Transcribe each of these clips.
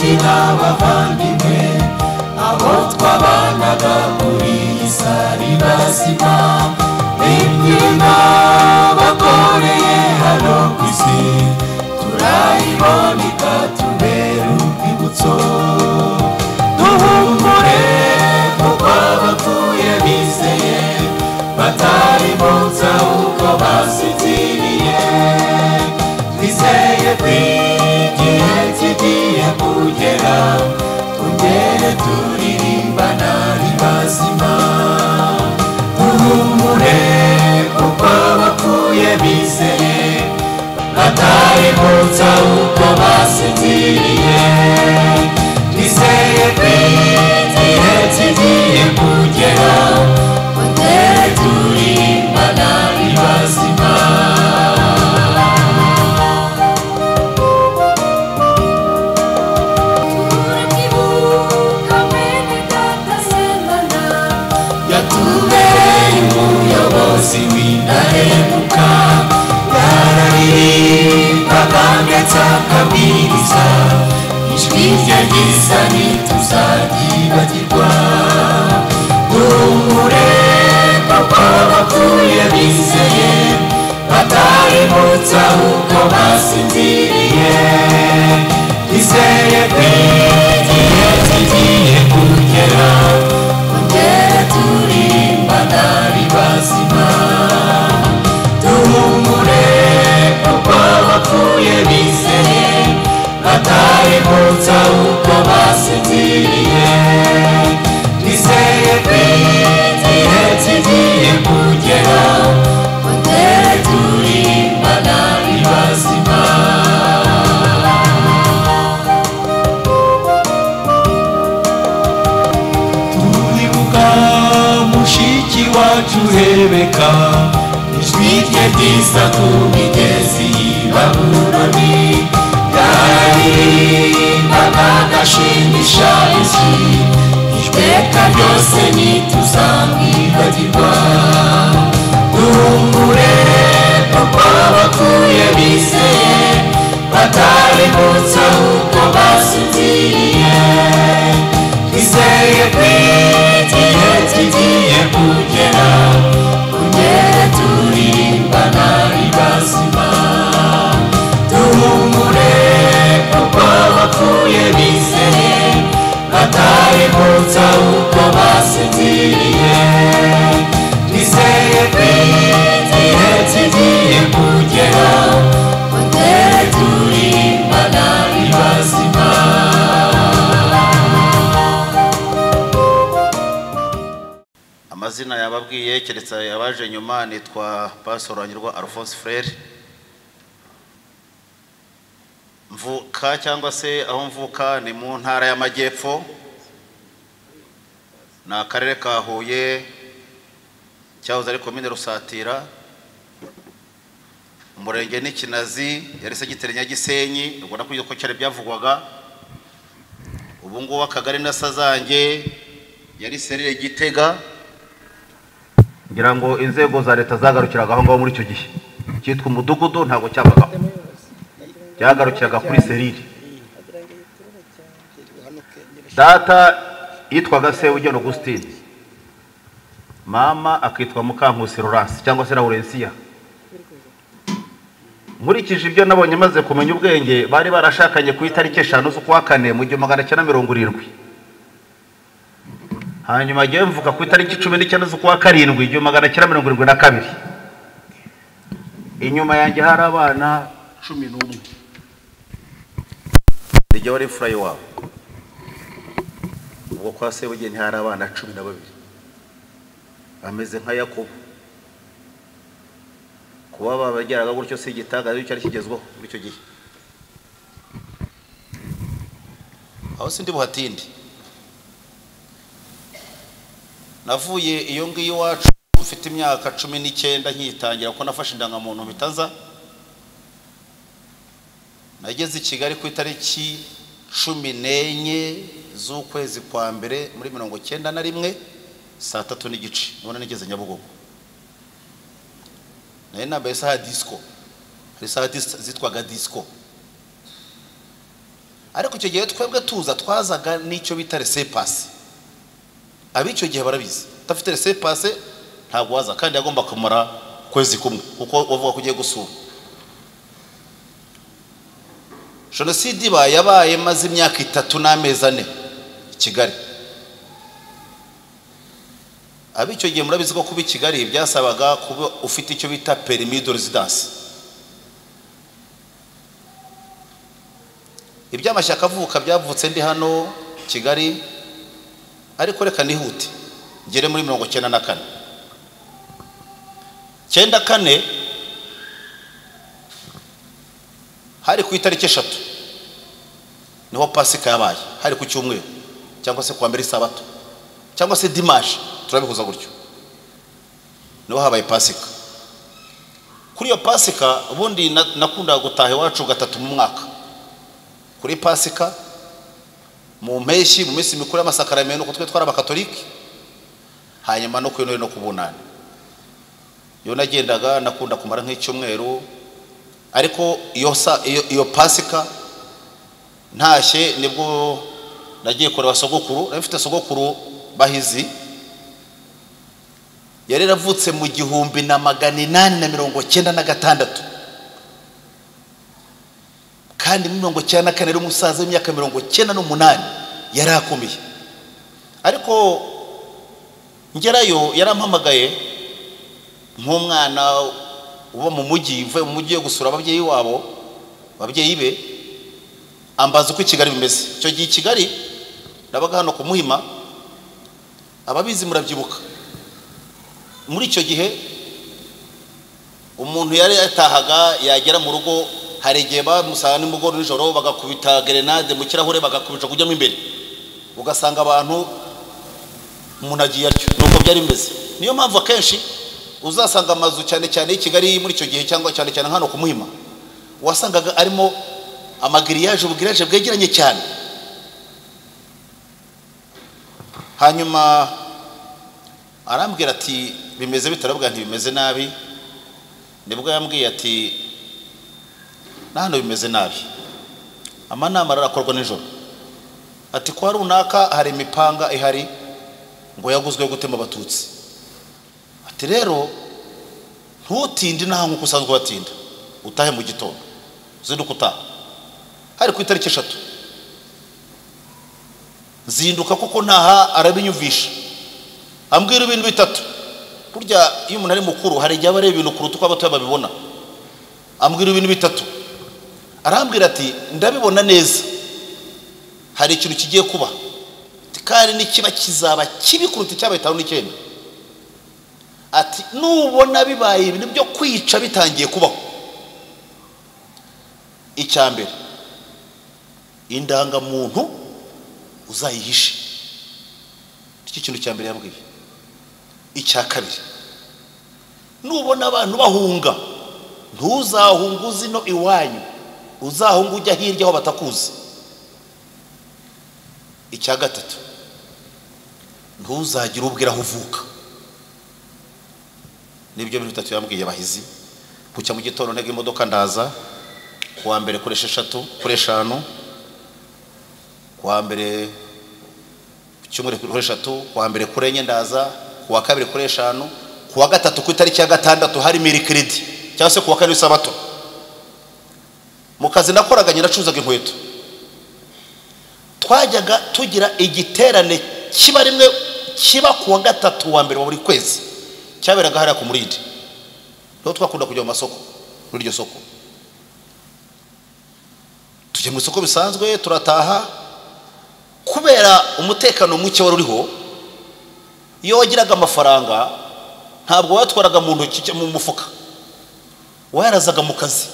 inshuti n'abavandimwe abo twabanaga kuri isari bazima imyima bakoreye hano ku isi turayibona ikatubera urwibutso duhumure kuko abapfuye bizeye batari munsi ahubwo basinziriye twizeye ko igihe kigiye kugera tugere turirimbana ari bazima duhumure kuko abapfuye bizeye batari munsi ahubwo basinziriye twizeye ko igihe kigiye kugera tugere turirimbana ari bazima umuyobozi w'indahemuka yararirimba kandi akabwiriza ijwi rye ryiza ntituzaryibagirwa duhumure kuko abapfuye bizeye batari munsi ahubwo basinziriye twizeye ko igihe kigiye kugera tugere turirimbana ari bazima duhumure kuko abapfuye bizeye batari munsi ahubwo basinziriye twizeye ko igihe kigiye kugera tugere turirimbana ari bazima mushiki wacu Rebeka ijwi rye ryiza ku migezi y'i Babuloni yaririmbaga agashimisha isi iteka ryose ntituzamwibagirwa duhumure kuko abapfuye bizeye batari munsi ahubwo basinziriye twizeye ko igihe kigiye kugera tugere turirimbana ari bazima duhumure kuko abapfuye bizeye batari munsi ahubwo basinziriye twizeye ko igihe kigiye kugera tugere turirimbana ari bazima amazina yababwiye keretse abaje nyuma nitwa Pastor Wanyurwa Alphonse Frere mvuka cyangwa se aho mvuka ni mu ntara y'Amajyepfo na akarere ka Huye cyahoze ari komine Rusatira umurenge ni Kinazi yari segiteri Nyagisenyi ubwo nakuye ko cyari byavugwaga ubu ngubu akagari na Sazange yari serire Gitega ngira ngo inzego za leta zagarukiraga aho ngaho muri icyo gihe cyitwa umudugudu ntabwo cyabagaho byagarukiraga kuri serire data yitwaga Sebugeni Augustine mama akitwa Mukankusi Laurence cyangwa se Laurencia nkurikije ibyo nabonye maze kumenya ubwenge bari barashakanye ku itariki 5 z'ukwa 4 mu 1970 hanyuma agiye mvuka ku itariki 19 z'ukwa 7 1972 inyuma yanjye hari abana 11 nijye wari furayi wabo ubwo kwa Sebugeni hari abana 12 bameze nka Yakobo kuba babageraga gutyo si igitagazo cyari kigezweho muri icyo gihe aho sindi buhatindi navuye iyo ngiyo wacu mfite imyaka 19 nkitangira ko nafashe indangamuntu bitaza nageze i Kigali ku itariki 14 z'ukwezi kwa mbere muri 1991 saa 3 n'igice none nigeze Nyabugogo naye nambaye isaha disco hari isaha zitwaga disco ariko icyo gihe twebwe tuza twazaga n'icyo bita resepasi. Ab'icyo gihe barabizi, utafite resepasi ntabwo waza, kandi yagomba kumara kwezi kumwe kuko wavuga ko ugiye gusura. Jenoside yabaye maze imyaka 3 n'amezi 4 Kigali. Ab'icyo gihe murabizi ko kuba i Kigali byasabaga kuba ufite icyo bita permis de résidence. Iby'amashyaka avuka byavutse ndi hano Kigali, ariko reka nihute ngere muri 1994. 94 hari ku itariki 3 niho Pasika yabaye, hari ku cyumweru cyangwa se kuwa mbere Sabato cyangwa se Dimanche, turabihuza gutyo, niho habaye Pasika. Kuri iyo Pasika ubundi nakundaga gutaha iwacu 3 mu mwaka. Kuri Pasika mu mpeshyi, mu minsi mikuru y'amasakaramentu, kuko twe twari abakatolike, hanyuma no kwino no kubunana. Yo nagendaga nakunda kumara nk'icyumweru, ariko iyo Pasika ntashye nibwo nagiye kureba sogokuru. Nafite sogokuru Bahizi, yari ravutse mu 1896, kandi mu 1994 ari umusaza w'imyaka 98, yari akomeye. Ariko ngerayo yarampamagaye nk'umwana uba mu mujyi, uvuye mu mujyi yo gusura ababyeyi wabo, ababyeyi be, ambaza uko Kigali bimeze. Icyo gihe Kigali nabaga hano ku Muhima, ababizi murabyibuka. Muri icyo gihe umuntu yari yatahaga, yagera mu rugo, hari igihe bamusanga nimugoro nijoro bagakubita grenade mu kirahure bagakubita kujyamo imbere, ugasanga abantu umuntu agiye atyo. Nuko byari bimeze. Niyo mpamvu akenshi uzasanga amazu cyane cyane i Kigali muri icyo gihe, cyangwa cyane cyane hano ku Muhima, wasangaga arimo amagiriyaje, ubugiriyaje bwegeranye cyane. Hanyuma arambwira ati bimeze bitarabwa, ntibimeze nabi. Nibwo yambwiye ati nahano bimeze nabi, amanama arakorwa nijoro. Ati kwa runaka hari imipanga ihari ngo yaguzwe gutema abatutsi. Ati rero ntutinde naho nkuko usanzwe batinda, utahe mu gitondo zinduka utaha. Hari ku itariki 3 zinduka kuko ntaha arabinyumvisha, ambwira ibintu 3. Burya iyo umuntu ari mukuru hari igihe aba areba ibintu kuruta uko abato babibona. Ambwira ibintu 3, arambwira ati ndabibona neza, hari ikintu kigiye kuba, kandi nikiba kizaba kibi kuruta icyabaye 5 n'ikenda. Ati nubona bibaye ibintu byo kwica bitangiye kubaho, icyambere indangamuntu uzayihishe. Iki kintu cyambere yabwiye. Icya kabiri, nubona abantu bahunga ntuzahunguze no iwanyu, uzahunga ujya hirya aho batakuzi. Icya gatatu, ntuzagira ubwira aho uvuka. Nibyo bintu 3 yambwiye Bahizi. Kucya mu gitondo ntega imodoka ndaza, kuwa mbere kuri 6 kuri 5, kuwa mbere cyumure kuri 3, kuwa mbere kuri 4 ndaza, kuwa kabiri kuri 5, kuwa gatatu ku itariki ya 6 hari mercredi cyangwa se kuwa kane Sabato. Mu kazi nakoraga nyiracuzaga inkweto, twajyaga tugira igiterane kiba rimwe kiba kuwa gatatu wa mbere wa buri kwezi, cyaberaga hariya ku Murindi. Rero twakunda kujya mu masoko, muri iryo soko tujye mu isoko bisanzwe, turataha. Kubera umutekano muke wari uriho, iyo wagiraga amafaranga ntabwo watwaraga mu ntoki mu mufuka, wayarazaga mu kazi.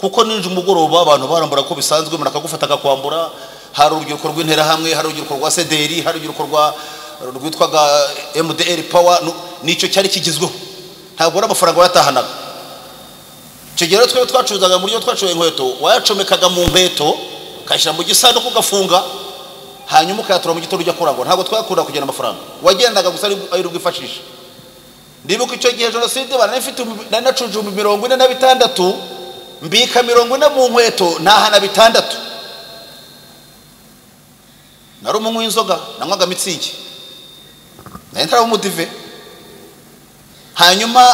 Kuko ninje umugoroba abantu barambura ko bisanzwe, murakagufata akakwambura. Hari urubyiruko rw'intera hamwe, hari urubyiruko rwa CDR, hari urubyiruko rwitwaga MDR Power, nicyo cyari kigizweho. Ntabwo ari amafaranga yatahanaga. Icyo gihe twe twacuzaga muri yo twacuye inkweto, wayacomekaga mu nkweto, kashyira mu gisanduku gafunga, hanyuma ukayatura mu gitondo ujya kurangwa. Ntabwo twakunda kugena amafaranga, wagendaga gusa ari rwifashisha. Ndibuka icyo gihe Jenoside baranafite nanacuje 46, mbika 40 mu nkweto, ntahana 6. nari umunywi w'inzoga nanywaga mitsingi nari ntari umudive. Hanyuma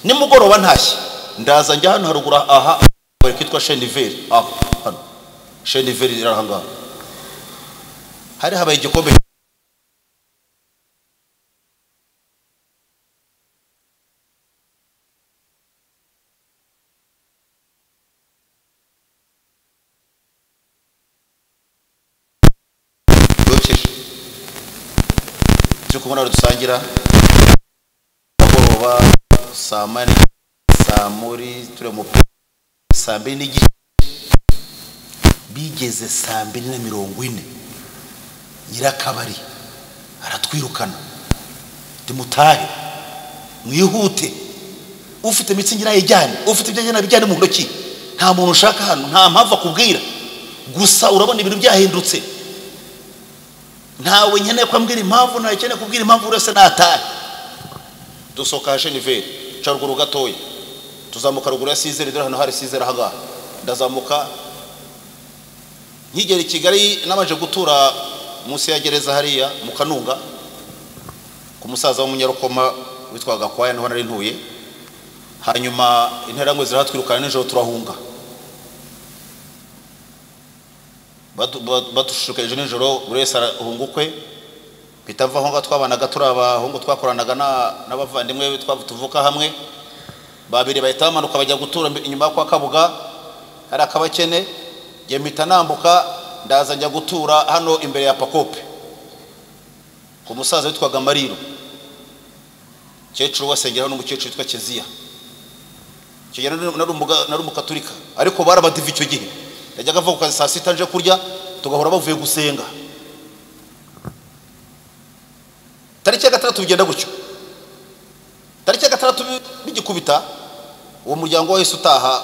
nimugoroba ntashye ndaza njya hano haruguru aha bari kwitwa Cheniveri, aho hano Cheniveri irahanga hari habaye igikombe kubona dusangira mugoroba saa mani saa muri ture mu saa 2 n'igice bigeze saa 2:40 nyirakabari aratwirukana timutahe mwihute ufite mitsingira yijyane ufite ibyajyana bijyane mu ntoki nta muntu ushaka hano nta mpamvu akubwira gusa urabona ibintu byahindutse ntawe nkeneye kwambwira impamvu ntawe nkeneye kubwira impamvu urese natahe. Dusoka Cheniveri caruguru gatoya tuzamuka ruguru ya Sizere dore hano hari Sizere ahaga ndazamuka nkigera i Kigali namaje gutura munsi ya gereza hariya mu Kanunga ku musaza w'umunyarukoma witwaga Kwaya niho nari ntuye. Hanyuma interangwe zirahatwirukana n'ijoro turahunga batushukeje n'ijoro urese arahungukwe bitava aho twabanaga turabahungu twakoranaga n'abavandimwe tuvuka hamwe babiri bahita bamanuka bajya gutura inyuma kwa Kabuga hari akabakene nge mpita nambuka ndaza njya gutura hano imbere ya Pakope ku musaza witwaga Mariro cecuru wasengera n'umukecuru witwa Keziya kigera nari umukaturika ariko barabadiva icyo gihe yajyaga ava ku kazi saa 6 nje kurya tugahora bavuye gusenga. Tariki ya 6 bigenda gutyo, tariki ya 6 bigikubita uwo muryango wese utaha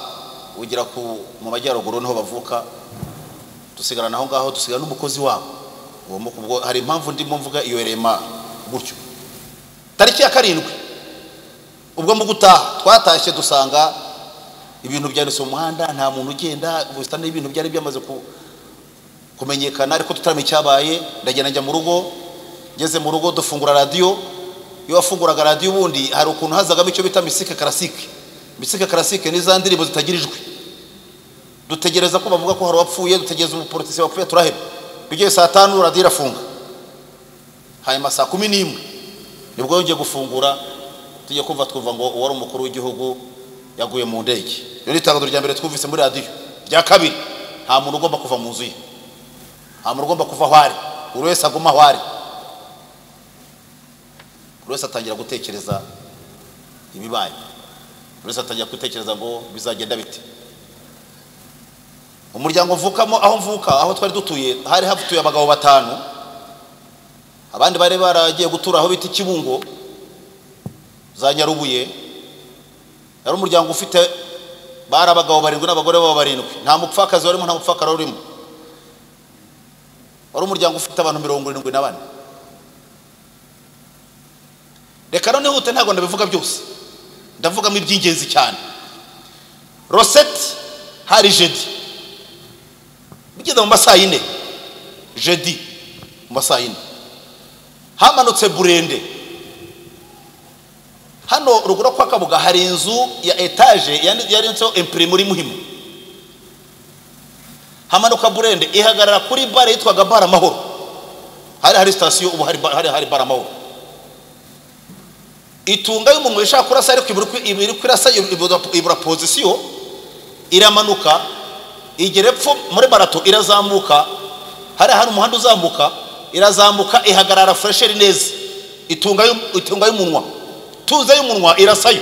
ugira mu majyaruguru niho bavuka dusigarana aho ngaho dusigana n'umukozi wabo uwo hari impamvu ndimo mvuga iyo rema gutyo. Tariki ya 7 ubwo mu gutaha twatashye dusanga ibintu byanditse mu muhanda nta muntu ugenda ubusitani ibintu byari byamaze kumenyekana ariko tutarame cyabaye. Ndagenda njya mu rugo, ngeze mu rugo dufungura radio. Iyo wafunguraga radio ubundi hari ukuntu hazagamo icyo bita misike classique. Misike classique ni za ndirimbo zitagirijwe, dutegereza ko bavuga ko hari wapfuye, dutegereza umupolitisi wapfuye turaheba. Bigeye saa 5 radio irafunga, hanyuma saa 11 nibwo yongeye gufungura tujye kumva twumva ngo uwari umukuru w'igihugu yaguye mu ndege. Iyo nitangazo rya mbere twumvise muri radio. Rya kabiri nta muntu ugomba kuva mu nzu ye, nta muntu ugomba kuva hwari, urwese aguma hwari. Urwese atangira gutekereza ibibaye, urwese atangira gutekereza ngo bizagenda bite. Umuryango mvukamo aho mvuka aho twari dutuye hari hafituye abagabo 5, abandi bari baragiye gutura aho bita Kibungo za Nyarubuye. Yari umuryango ufite bari abagabo 7 n'abagore babo 7, nta mupfakazi warimo nta mupfakara urimo. Wari umuryango ufite abantu 74. Reka none hute ntago ndabivuga byose, ndavuga mu by'ingenzi cyane. Rosette hari jeudi bigeze mu masaha 4 jeudi mu masaha 4 hamanutse burende hano ruguru kwa Kabuga hari inzu ya etage yanditseho imprimeri muhimu. Hamanuka burende ihagarara kuri bare yitwaga Bara Mahoro, hari station ubu hari Bara Mahoro. Itunga y'umuntu yashaka kurasa ariko ibiri kurasa ibura position iramanuka igere epfo muri barato irazamuka, hari umuhanda uzamuka irazamuka ihagarara fresher neza. Itunga y'umunwa tuze y'umunwa irasayo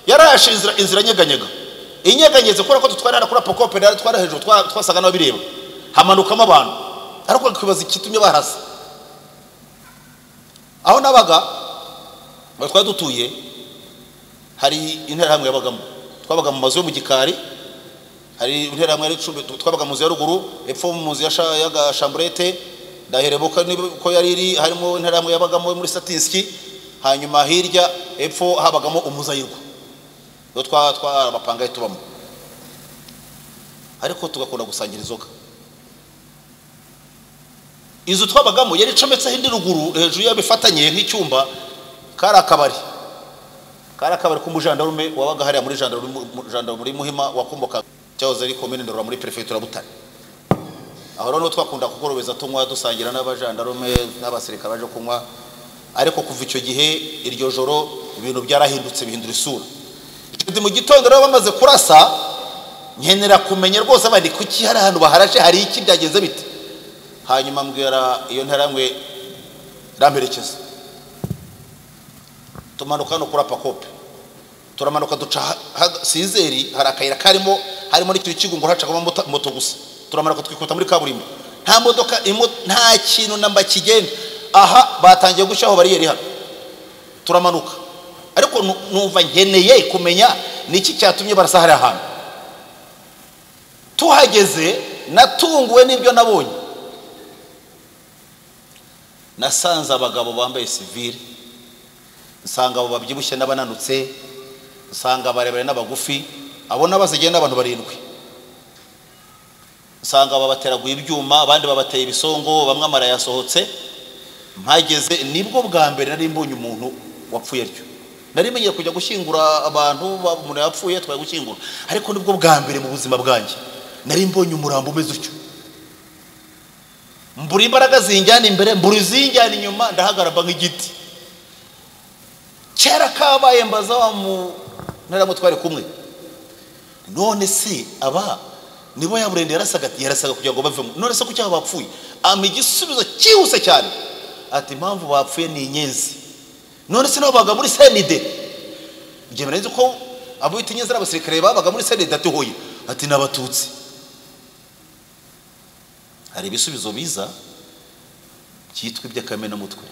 yarashe inzira nyeganyega inyeganyeze kora ko tutwarana kuri Pakope ndari twara hejuru twasaga n'abireba hamanukamo abantu ariko kwibaza ikitumye barasa aho nabaga twari dutuye. Hari interahamwe yabagamo, twabaga mu mazu yo mu gikari, hari interahamwe ari twabaga mu ruguru epfo mu muzi ya Chambrete ndahereboka ko yari iri harimo interahamwe yabagamo muri Satinski. Hanyuma hirya epfo habagamo umuzayirwa yo twabapanga tubamo, ariko tugakunda gusangira inzoga. inzu twabagamo yari icometseho indi ruguru hejuru yabifatanye nk'icyumba kari akabari k'umujandarume wabaga hariya muri jandarume muri Muhima wakomoka cyahoze ari komine Ndorora muri prefecture Butare. Aho rero twakunda kukorobeza tunywa dusangira n'abajandarume n'abasirikare baje kunywa, ariko kuva icyo gihe iryo joro ibintu byarahindutse bihindura isura. Icyo mu gitondo rero bamaze kurasa nkenera kumenya rwose abandi kuki hari ahantu baharaje hari iki byageze bite. Hanyuma mbwira iyo ntaramwe ramperekeza, tumanuka no kuri Pakope, turamanuka duca Sizeri, hari akayira harimo n'ikiri kigungo hacakamo moto gusa, turamanuka twikuta muri kaburimbo, nta modoka nta kintu namba kigenda. Aha batangiye gushaho bariyeri hano, turamanuka ariko numva nkeneye kumenya niki cyatumye barasa hari ahantu. Tuhageze natunguwe n'ibyo nabonye, nasanze abagabo bambaye civile, nsanga abo babyibushye n'abananutse, nsanga barebare n'abagufi, abo n'abazigenda n'abantu barindwi, nsanga babateraguye ibyuma, abandi babateye ibisongo, bamwe amara yasohotse. Mpageze nibwo bwa mbere nari mbonye umuntu wapfuye ryo. Nari menyeye kujya gushyingura abantu umuntu yapfuye twaye gushyingura, ariko nibwo bwa mbere mu buzima bwanjye nari mbonye umurambo umeze utyo. Mbura imbaraga zinjyana imbere, mbura izinjyana inyuma, ndahagaraba nk'igiti. Kera kabaye mbaza wa ntara twari kumwe, none se aba nibo yaburende yarasaga kugira ngo bavemo, none se kucyaho bapfuye? Igisubizo cyihuse cyane ati impamvu bapfuye ni inyenzi. None se nabaga muri senide? Ngiye mrenze ko abo itinyenzi n'abasirikare babaga muri senide ati hoye, ati n'abatutsi. Hari ibisubizo biza cyitwa iby'akamena mutwe,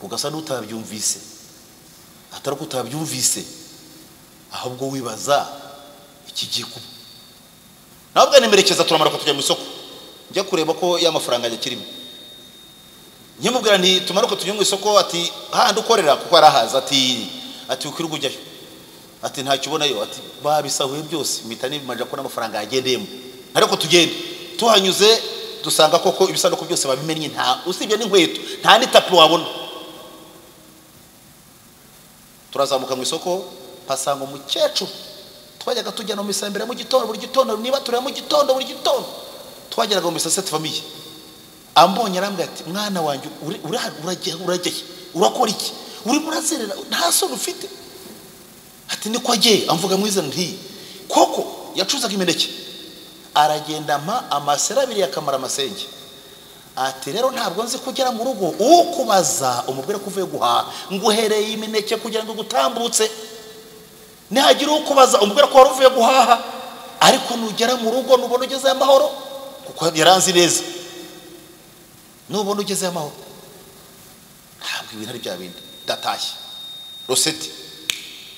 ugasa n'utabyumvise, atari ko utabyumvise ahubwo wibaza iki giku. Nabwo nemerekeza turamaruka tujya mu isoko, njya kureba ko ya mafaranga yakirimo. Nyamubwira nti tumaruka tujye mu isoko, ati handi ukorera kuko arahaza, ati ukwirugo ujyayo, ati nta kibonayo, ati babisahuye byose, mpita nimaje ko n'amafaranga yagendeyemo. Ariko tugende tuhanyuze dusanga koko ibisanduku byose babimennye, nta usibye n'inkweto nta n'itapi wabona. Turazamuka mu isoko, pasanga umukecuru twajyaga tujyana mu misembere mu gitondo, buri gitondo niba turya mu gitondo buri gitondo twageraga mu misasete famille. Ambonye arambwira ati mwana wanjye urajye urakora iki, uri murazerera nta soni ufite? Ati niko agiye amvuga mu izina nti koko yacuzaga imineke, aragenda amasera abiri yakamara amasenge. Ati rero ntabwo nzi kugera mu rugo ukubaza umubwire ko uvuye guhaha, nguhereye imineke kugira ngo gutambutse. Nihagira ukubaza umubwire ko wari uvuye guhaha, ariko nugera mu rugo nubona ugeze amahoro, kuko yaranzi neza nubona ugeze amahoro. Ntabwo ibintu ari bya bindi. Datashye Roseti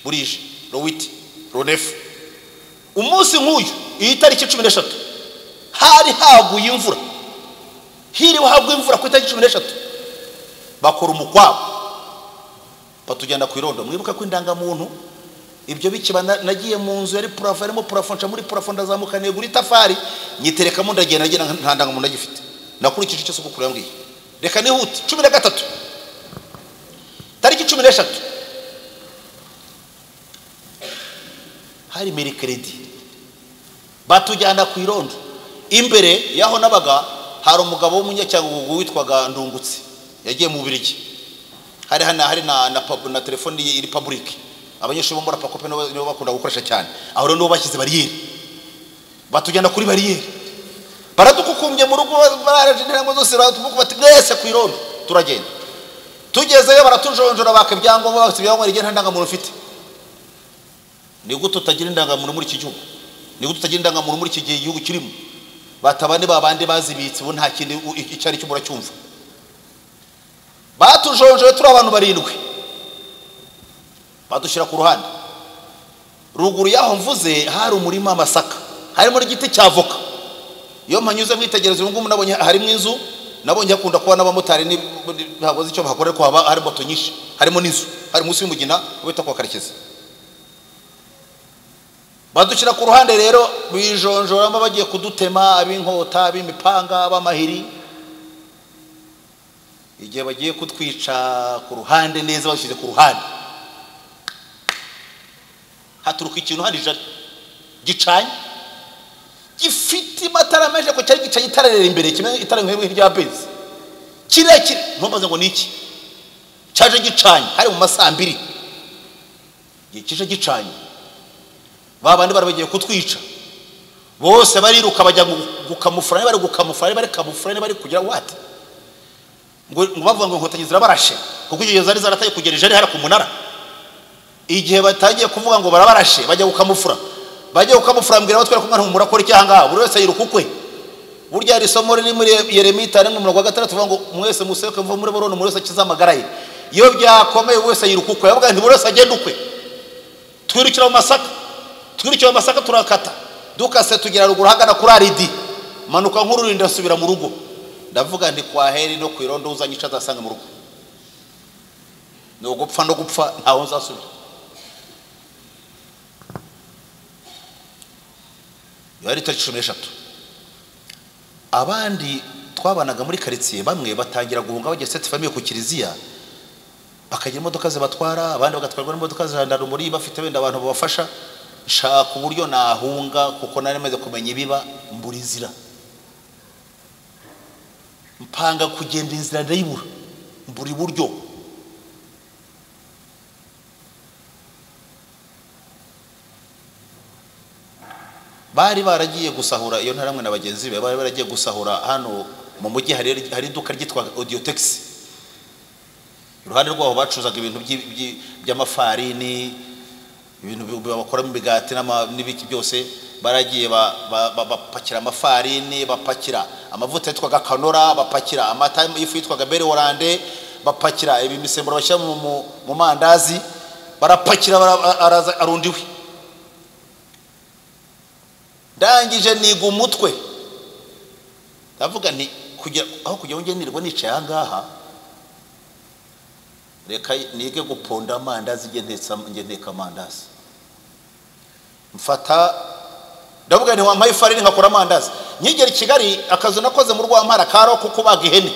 burije Rowiti Ronefu. Umunsi nk'uyu iyi tariki 13 hari haguye imvura, hiriwe haguye imvura ku itariki 13 bakora umukwabo batujyana ku irondo. Mwibuka ko indangamuntu ibyo bikiba nagiye mu nzu yari purafo, arimo purafo, nca muri purafo ndazamuka negura itafari nyiterekamo, ndagenda nta ndangamuntu agifite. Nakurikije icyo soko yambwiye. Reka nihute 13 tariki 13 hari mercredi batujyana ku irondo. Imbere yaho nabaga hari umugabo w'umunyacyangugu witwaga Ndungutse, yagiye mu Bubiligi. Hari na telefone iri public, abanyeshuri bo muri Pakope nibo bakunda gukoresha cyane. Aho rero nibo bashyize bariyeri, batujyana kuri bariyeri, baradukukumbye mu rugo, baraje ntirango zose baratuvuga bati mwese ku irondo. Turagenda tugezeyo baratujonjora baka ibyangombwa, bafite ibyangombwa rigenda ndangamuntu ufite. Ni gute utagira indangamuntu muri iki gihugu? Ni gute utagira indangamuntu muri iki gihugu kirimo? Batabane babandi bazibitse bo nta kindi icyari cyo muracyumva. Batujonjoye turi abantu barindwi, badushyira ku ruhande. Ruguru yaho mvuze hari umurima w'amasaka, harimo n'igiti cy'avoka. Iyo mpanyuze mwitegereza ubungubu nabonye harimo inzu, nabonye hakunda kuba n'abamotari ntabwo icyo bahakorera ko haba hari moto nyinshi, harimo n'inzu, hari munsi y'umugina wita kwa Karekezi. badushyira ku ruhande rero bijonjoramo bagiye kudutema ab'inkota ab'imipanga ab'amahiri. Igihe bagiye kutwica ku ruhande neza bashyize ku ruhande haturuka ikintu hari jari gicanye gifite amatara menshi ko cyari gicanye itararera imbere kimwe itara nk'irya bezi kirekire ntumbaze ngo niki cyaje gicanye hari mu masambiri gikije gicanye babandi barabagiye kutwica bose bariruka bajya gukamufura bari gukamufura bari kamufura bari kugira wate ngo bavuga ngo inkotanyi zirabarashe kuko igihe zari zarataye kugereje ari hara ku munara. Igihe batagiye kuvuga ngo barabarashe bajya gukamufura mbwira batwera ko mwana murakora icyanga buri wese yiruka ukwe. Burya ari somo riri muri Yeremiya 5:6 tuvuga ngo mwese museke mva muri borone muri wese akizamagara ye. Iyo byakomeye wese yiruka ukwe bavuga nti buri wese agenda ukwe. Twirukira mu Masaka turakata dukase tugera ruguru hagana kuri Aridi manuka nk'ururinda asubira mu rugo. Ndavuga ndi kwa heri no kwirondo uzanyica azasanga mu rugo no gupfa ntaho nzasubira. Yari tariki 13 abandi twabanaga muri quartier bamwe batangira guhunga bajya set famille ku kiliziya bakagira imodoka zibatwara abandi bagatwarwa n'imodoka zirandara muri bafite benda abantu babafasha nshaka uburyo nahunga kuko nari maze kumenya ibiba mburizira mpanga kugenda inzira ndayibura mburi buryo. Bari baragiye gusahura iyo ntaramwe na bagenzi be bari baragiye gusahura hano mu mujyi hari iduka ryitwa Audiotex. Iruhande rwaho bacuzaga ibintu by'amafarini ibintu bakora mu bigati n'ibiki byose. Baragiye bapakira amafarini bapakira amavuta yitwaga kanora bapakira amata y'ifu yitwaga bere oranje bapakira ibimisemburo bashyira mu mandazi barapakira araza arundiwe. Ndangije niga umutwe ndavuga nti aho kujya ngenirwa nicaye ahangaha reka nige guponda amandazi ngendeka amandazi mfata ndavuga nti wampaye ifarini nkakora amandazi. Nyigera i Kigali akazu nakoze mu Rwampara karo kukubaga ihene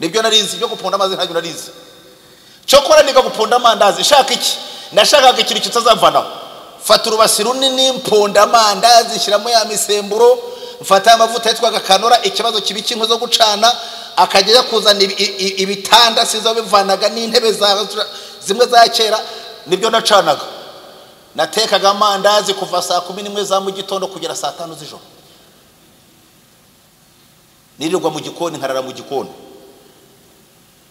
nibyo narizi byo guponda amazi ntabyo narizi cyo kora niga guponda amandazi. Shaka iki ndashakaga ikintu kitazavanaho fata urubasi runini mponda amandazi shyiramo ya misemburo mfata amavuta yitwaga kanora ikibazo kibiki inko zo gucana akajya kuzana ibitanda sizo bivanaga n'intebe zimwe za kera nibyo nacanaga. Natekaga amandazi kuva saa 11 za mu gitondo kugera saa 5 z'ijoro nirirwa mu gikoni nkarara mu gikoni.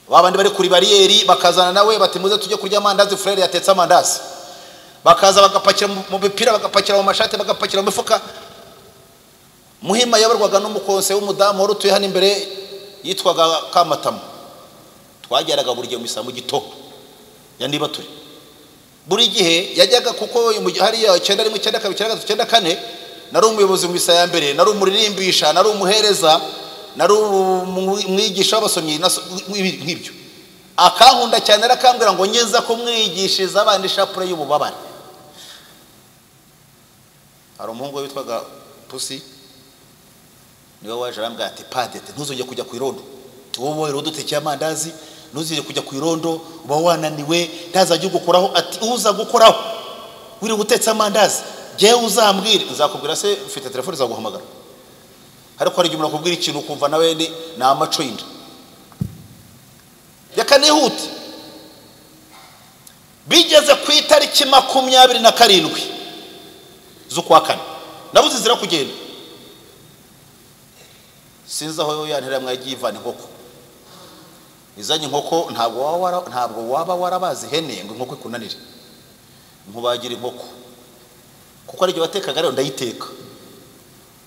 Babandi bari kuri bariyeri bakazana nawe bati muze tujye kurya amandazi frere yatetse amandazi bakaza bagapakira mu bipira bagapakira mu mashati bagapakira mu mifuka. Muhima yabarwaga n'umukonse w'umudamu wari utuye hano imbere yitwaga Kamatama. Twageraga buri gihe mu gitondo ya niba turi buri gihe yajyaga kuko hari 9 nari umuyobozi mu misa ya mbere nari umuririmbisha nari umuhereza nari umwigisha w'abasomyi nk'ibyo. Akankunda cyane arakambwira ngo ngeza ko mwigishiriza abandi shapure y'ububabare. Hari umuhungu witwaga Pusi niwe waje arambwira ati padete ntuzongeye kujya ku irondo wowe rero dutekeye amandazi ntuzongeye kujya ku irondo uba wananiwe ntazajye gukoraho ati uza gukoraho wiri gutetse amandazi je uzambwira nzakubwira se ufite telefone zaguhamagara ariko hari igihe umuntu akubwira ikintu ukumva nawe ni amaco y'inda yakanihute. Bigeze ku itariki 27 z'ukwa kane nabuze zira kugenda sinzi aho yantera mwagiye ivana inkoko izanye inkoko ntabwo waba warabazi hene ngo inkoko ikunanire nkubagira inkoko kuko ari byo batekaga rero ndayiteka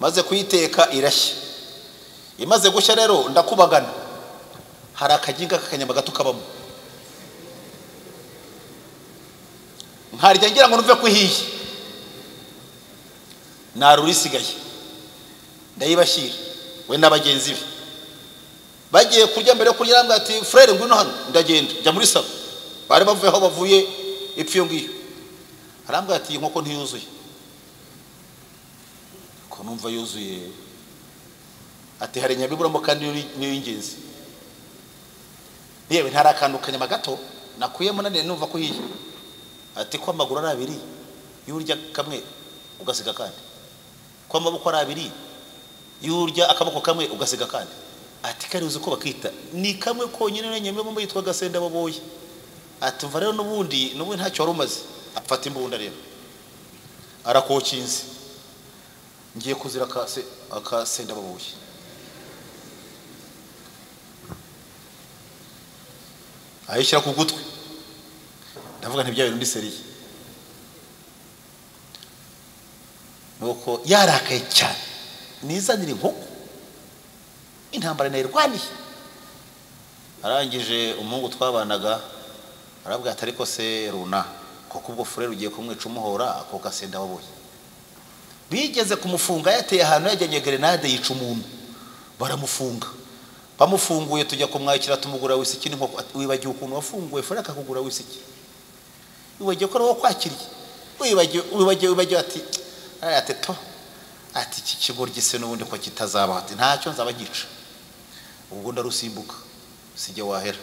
maze kuyiteka irashya imaze gushya rero ndakubagana hari akaginga kakanyama gato kabamo nkarya ngira ngo nuve kuhiye narurisigaye ndayibashyira we n'abagenzi be bagiye kurya mbere yo kurya arambwira ati frere ngwino hano ndagenda njya muri salo bari bavuye aho bavuye ipfiyo ngiyo arambwira ati inkoko ntiyuzuye ko numva yuzuye ati hari nyabiburamo kandi niyo y'ingenzi yewe ntarakandukanya magato nakuyemo nane numva ko yiye ati ko amaguru ari abiri yurya kamwe ugasiga kandi ko amaboko ari abiri yurya akaboko kamwe ugasiga kandi ati kari uzi ko bakita ni kamwe konyine nyamwe yitwa Gasenda baboye ati mva rero nubundi ntacyo warumaze apfata imbunda rero arakokinze ngiye kuzira akasenda baboye ayishyira ku gutwi ndavuga ntibyawe ndi seriye nuko yarakaye cyane nizanira inkoko intambara nayirwaniye arangije umuhungu twabanaga arabwira ati ariko se runa koko ubwo furere ugiye kumwica umuhora ako Gasenda waboye bigeze kumufunga yateye ahantu yajyanye grenade yica umuntu baramufunga bamufunguye tujya kumwakira tumugura wisiki n'inkoko wibagiye ukuntu wafunguye furere akakugura wisiki wibagiye ko ari kwakiriye wibagiye ati to ati iki kigo gise n'ubundi ko kitazaba ati ntacyo nzaba gica ubwo ndarusimbuka sijye wahera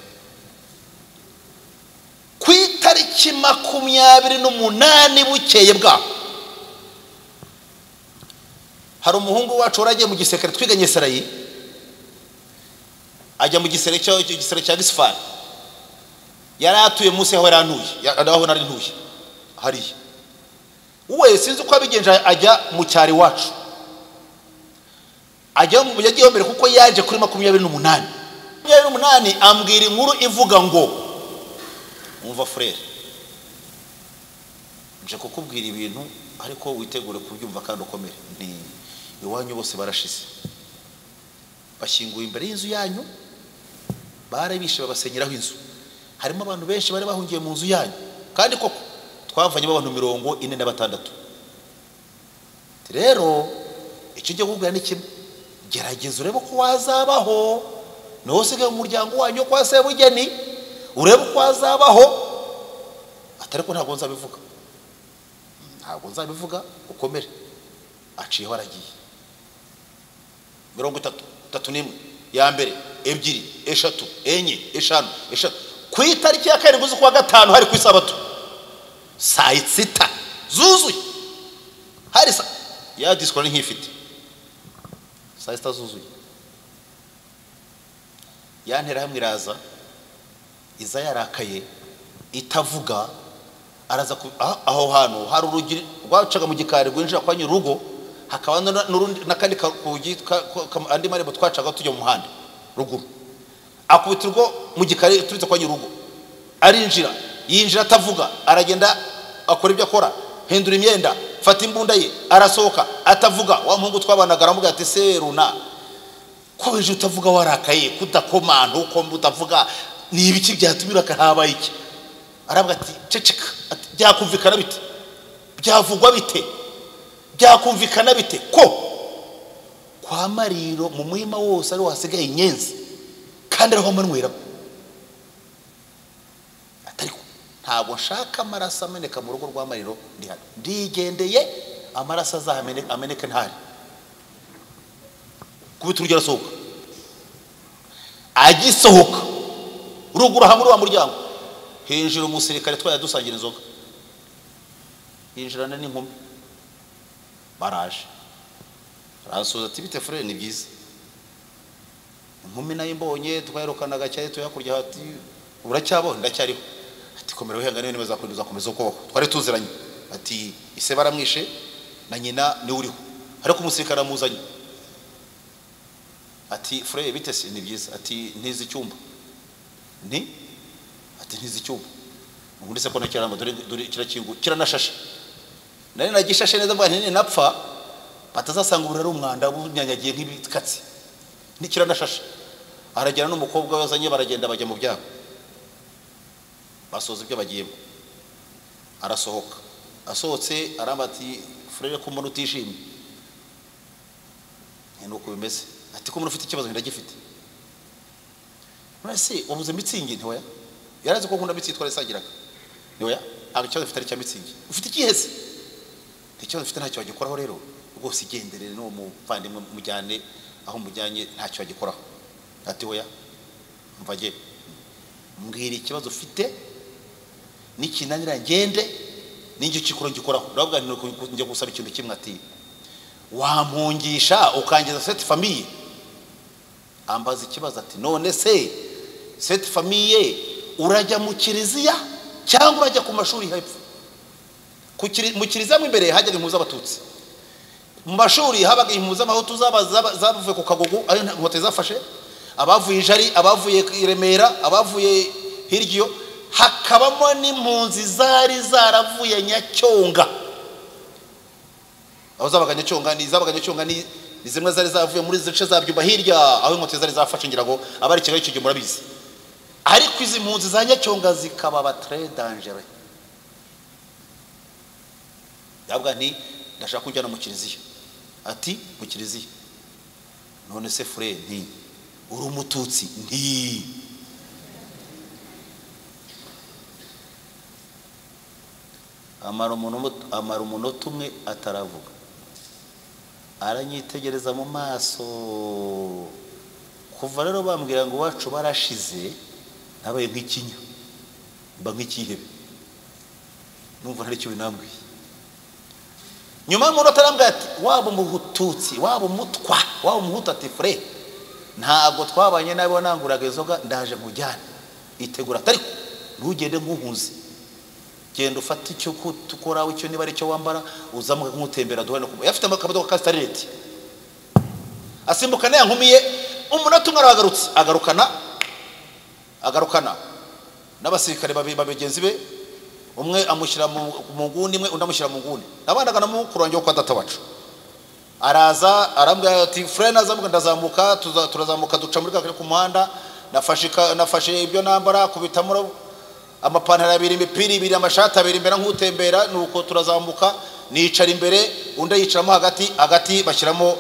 ku itariki 28 bukeye bwa hari umuhungu wacu waragiye mu gisekere twiganye Sarayi ajya mu gisere cya Gisfari yari atuye munsi aho yarantuye aho nari ntuye hariya uwe sinzi uko abigenje ajya mu cyari wacu ajya mu yagiye mbere kuko yaje kuri 28 ambwira inkuru ivuga ngo umva frere nje kukubwira ibintu ariko witegure kubyumva kandi ukomere ni iwanyu bose barashize bashyinguye imbere y'inzu yanyu barabishe babasenyeraho inzu harimo abantu benshi bari bahungiye mu nzu yanyu kandi koko twavanye abantu 46 rero icyo gihe kugura ni kimwe gerageza urebe ko wazabaho no usigaye mu muryango wanyu kwa Sebugeni urebe ko wazabaho atari ko ntabwo nzabivuga ukomere aciye waragiye 31 ya mbere 2 3 4 5 6 ku itariki ya 7 z'ukwa gatanu hari ku isabato saa 6 zuzuye hari ya disco ni nkifite saa 6 zuzuye yantera hamwe iraza iza yarakaye itavuga araza aho hano hari urugi rwacaga mu gikari rwinjira kwa nyurugo hakaba n'akandi andi marembo twacaga tujya mu muhanda ruguru akubitirwa mu gikari turitse kwa nyurugo arinjira yinjira atavuga aragenda akora ibyo akora hindura imyenda fata imbunda ye arasohoka atavuga wa muhungu twabanaga aramuga ati se Runa ko weje utavuga warakaye kudakomanda uko utavuga ni ibiki byatumira kahabaye iki aravuga ati ceceka ati byakumvikana bite byavugwa bite byakumvikana bite ko kwa Mariro mu muhima wose ari wasigaye inyenzi kandi ariho manwera atariko ntabwo nshaka amaraso ameneka mu rugo rwa Mariro ndigendeye amaraso azameneka ntari kubita urugero sohoka agisohoka urugura hamwe wa muryango hinjira umusirikare twaya dusangira inzoga hinjirana n'inkumi baraje arasuza ati bite frere ni byiza inkumi nayo mbonye twayirukanaga cyane tuyakurya ati uracyabona ndacyariho ati komera wihangane neza kunduza komeza uko twari tuziranye ati ise baramwishe na nyina ni uriho ariko umusirikare amuzanye ati frere bite se ni byiza ati ntizi icyumba ni ati ntizi icyumba ubundi se ko nakiranga dore kirakingu kiranashashe nari nagishashe neza mbwa nti napfa batazasanga uburaro umwanda bunyanyagiye nk'ibikatsi nikiranashashe aragera n'umukobwa wazanye baragenda bajya mu byabo basoza ibyo bagiyemo arasohoka asohotse arambati frere ko umuntu utishimye nuko bimeze ati ko umuntu ufite ikibazo ndagifite nase wabuze mitsingi ntoya yarazi ko nkunda mitsi twari sagiraga ntoya ntabwo ikibazo ufite ari cya mitsingi ufite ikihese ikibazo ufite ntacyo wagikoraho rero rwose igenderere no muvandimwe mujyane aho mujyanye ntacyo wagikoraho ati oya mvaje mbwira ikibazo ufite n'ikinanira ngende ninjye ngikoraho ndavuga njye gusaba ikintu kimwe ati wampungisha ukangeza cette famille ambaza ikibazo ati none se cette famille urajya mu kiliziya cyangwa urajya ku mashuri hepfo mu kiliziya imbere hajyaga impuza abatutsi mu mashuri habaga impuza amahutu zavuye ku Kagugu ayo inkote zafashe abavuye Jari abavuye i Remera abavuye hiryo hakabamo n'impunzi zari zaravuye Nyacyonga aho zabaga Nyacyonga ni zimwe zari zavuye muri zice zabyuba hirya aho inkote zari zafashe ngira ngo abari Kigali cyo murabizi ariko izi mpunzi za Nyacyonga zikaba ba très dangereux yabwa nti ndashaka kujyana mu kiliziya ati mu kiliziya none se frère nti uri umututsi nti amara umunota umwe ataravuga aranyitegereza mu maso kuva rero bambwira ngo wacu barashize nabaye nk'ikinya mba nk'ikihebe numva ntari cyo binambwiye nyuma y'umuntu atarambwira ati waba umututsi waba umutwa waba umuhutu ati frère ntabwo twabanye nabo nanguraga inzoga ndaje nkujyane itegura ariko ntugende nk'uhuze genda ufata icyo tukora icyo niba ari cyo wambara uzamuka nk'utembera duhana kuba yafite akabazo ka starlet asimbuka ne yankumiye umunota umwe aragarutse agarukana n'abasirikare babigenzi be umwe amushyira mu nguni imwe undamushyira mu nguni nabanaga na mukuru wanjye kwa data wacu araza arambwira ati frère nazamuka ndazamuka turazamuka duca muri ku muhanda nafashe ibyo nambara kubitamura amapantaro abiri imipira ibiri amashati abiri imbere nk'utembera nuko turazamuka nicara imbere undi yicaramo hagati bashyiramo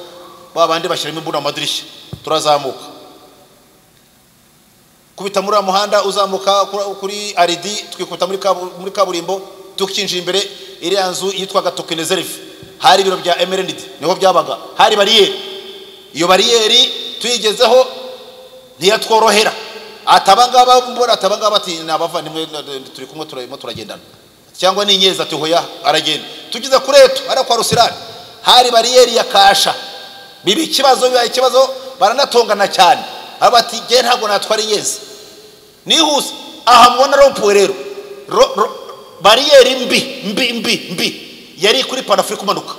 babandi bashyiramo imbunda amadirishya turazamuka kubita muri muhanda uzamuka kuri aridi twikuta muri kaburimbo tukinjira imbere iri nzu yitwaga Token Reserve hari ibiro bya Emerenid niho byabaga hari bariyeri iyo bariyeri tuyigezeho ntiyatworohera atabangaba ati nabavandimwe turi kumwe turagendana cyangwa ni nyeza ati hoya aragenda tugize kureto ara kwa Rusirani hari bariyeri ya Kasha bibi ikibazo baranatongana cyane abati je ntago natwara nyeza nihuse aha mubona rompuwe rero bariyeri mbi yari kuri Panafrique umanuka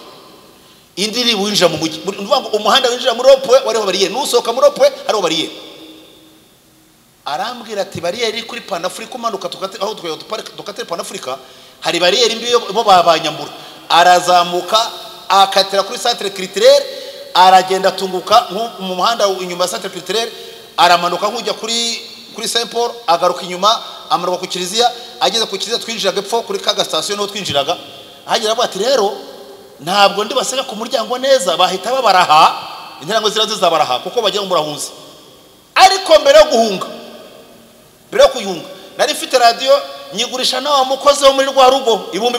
indi iri winjira mu mujyi ndumva ngo umuhanda winjira muri rompuwe wariho bariyeri nusohoka muri rompuwe hariho bariyeri arambwira ati bariyeri kuri Panafrique umanuka aho tukate Panafrique hari bariyeri mbi bo babanyambura arazamuka akatira kuri centre culturel aragenda tunguka mu muhanda inyuma ya centre culturel aramanuka nkujya kuri Saint Paul agaruka inyuma amanuka ku kiliziya ageze ku kiliziya twinjiraga epfo kuri kaga station no twinjiraga hagera ati rero ntabwo ndi basega ku muryango neza bahita babaraha interango zirazabaraha kuko bagiye mu murahunzi ariko mbere yo kuyunga nari mfite radio nyigurisha nawe mukoze wo muri rwa rugo ibumbi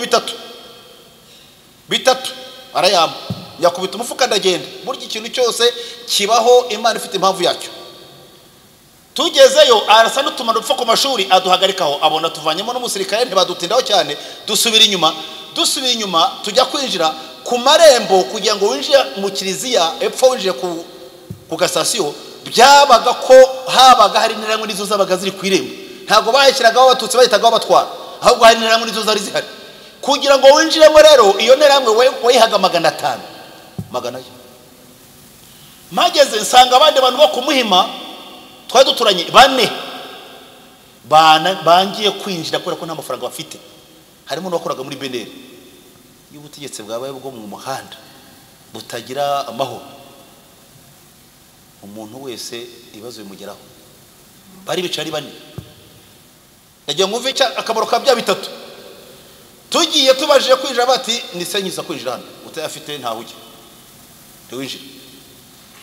bitatu arayamba yakubita umufuka ndagenda burya ikintu cyose kibaho Imana ifite impamvu yacyo tugezeyo arasa n'utumano dupfa ku mashuri aduhagarikaho abona tuvanyemo n'umusirikare ntibadutindaho cyane dusubira inyuma tujya kwinjira ku marembo kugira ngo winjire mu kiliziya epfo winjire ku gasasiyo byabaga ko habaga hari n'irangwe nizo zabaga ziri ku irembo ntago bahekiragaho abatutsi bahitagaho batwara ahubwo hari n'irangwe nizo zari zihari kugira ngo winjiremo rero iyo n'irangwe wayihaga 500 mageze nsanga abandi bantu bo kumuhima twari duturanye bangiye kwinjira kubera ko nta mafaranga bafite harimo n'abakoraga muri beneri y'ubutegetsi bwabaye bwo mu muhanda butagira amahoro umuntu wese ibibazo bimugeraho bari bicari bane ndagiye mwumve akamaro ka bya bitatu tugiye tubajije kwinjira bati nisenyiza kwinjira hano utayafite ntahujye winjira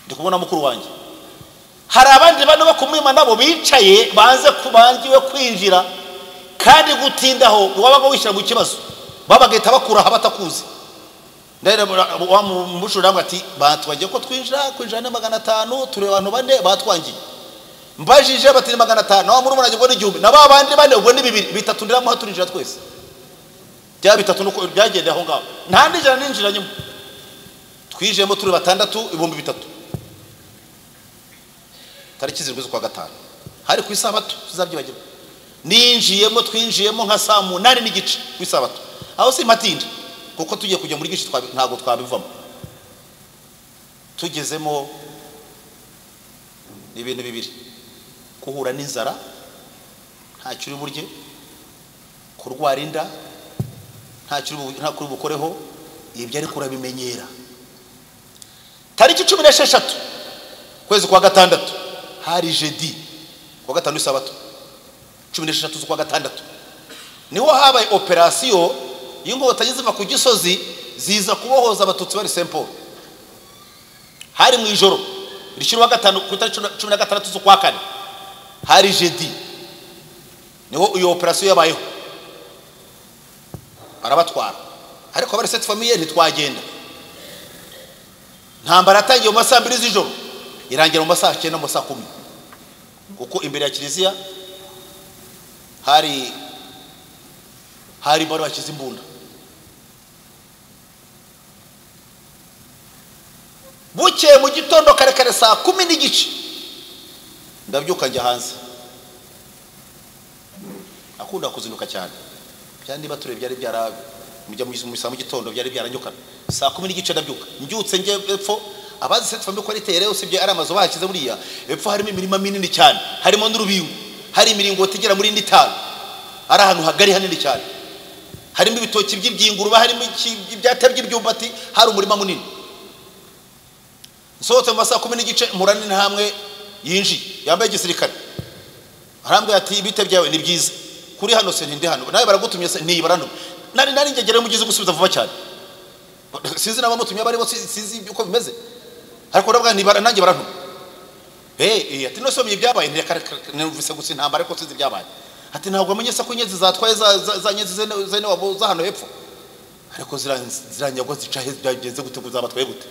ndikubona mukuru wanjye hari abandi bano bakumwima nabo bicaye bangiwe kwinjira kandi gutindaho wabaga wishyira mu kibazo babagahita bakura abatakuzi ndere wa mushura ati batwagiye ko kwinjira ne 500 tureba abantu bane batwangiye mbajije bati 500 nawo muri munajye ngo ni 1000 naba abandi bane ubwo ni 2 bitatu ndiramo haturinjira twese bya bitatu nuko byagende aho ngaho nta ndijana ninjira nyuma twijemo turi 6 ibihumbi 3 tariki zirwe kwa gatanu hari ku isabato tuzabyibagirwa ninjiyemo twinjiyemo nka saa 8 n'igice ku isabato aho si matinda kuko tugiye kujya muri gishi ntago twabivamo tugezemo ibintu bibiri kuhura n'inzara nta cyuri burye kurwara inda nta kuri bukoreho ibyo ari kurabimenyera tariki 16 kwezi kwa gatandatu hari jeudi kwa gatanu isabato 16 z'ukwa gatandatu niho habaye operation y'inkotanyi ziva ku gisozi ziza kubohoza abatutsi bari Saint-Paul hari mu ijoro rishyirwa gatanu ku 16 z'ukwa kane hari jeudi niho iyo operation yabayeho arabatwara ariko bari cette famille ntitwagenda ntambara atangiye mu masaa 2 z'ijoro irangira mu masaa 9 mu masaa 10 kuko imbere ya kiliziya hari bari bakiza imbunda buke mu gitondo kare saa 10 n'igice ndabyuka njya hanze akunda kuzinduka cyane byandi baturebe byari byarabe mujya mu gitondo byari byaranyukana saa 10 n'igice ndabyuka mbyutse nge epfo abazi cette famille ko ari terre usibye ari amazo bakize buriya epfo harimo imirima minini cyane harimo n'urubingo hari imiringo tigera muri nditano ari ahantu hagari hanini cyane harimo ibitoki by'ibyinguruba harimo ibyatabye ibyumbati hari umurima munini nsohotse mu masaa 10 n'igice murani hamwe yinji yambaye igisirikare arambwira ati ibite byawe ni byiza kuri hano se ndi hano nawe baragutumye se ni barano nari ngegere mugize gusubiza vuba cyane sinzi nabamutumye bari bo sinzi uko bimeze ariko ndabwa ni baranange barantu ati no somye ibyabaye ntivise gusa intambara ariko sinzi ibyabaye ati ntabwo amenye se ko inyezi zatwaye za nyezi zene wabo za hano hepfo ariko ziranyagwa zica byagenze gute kuzabatwaye gute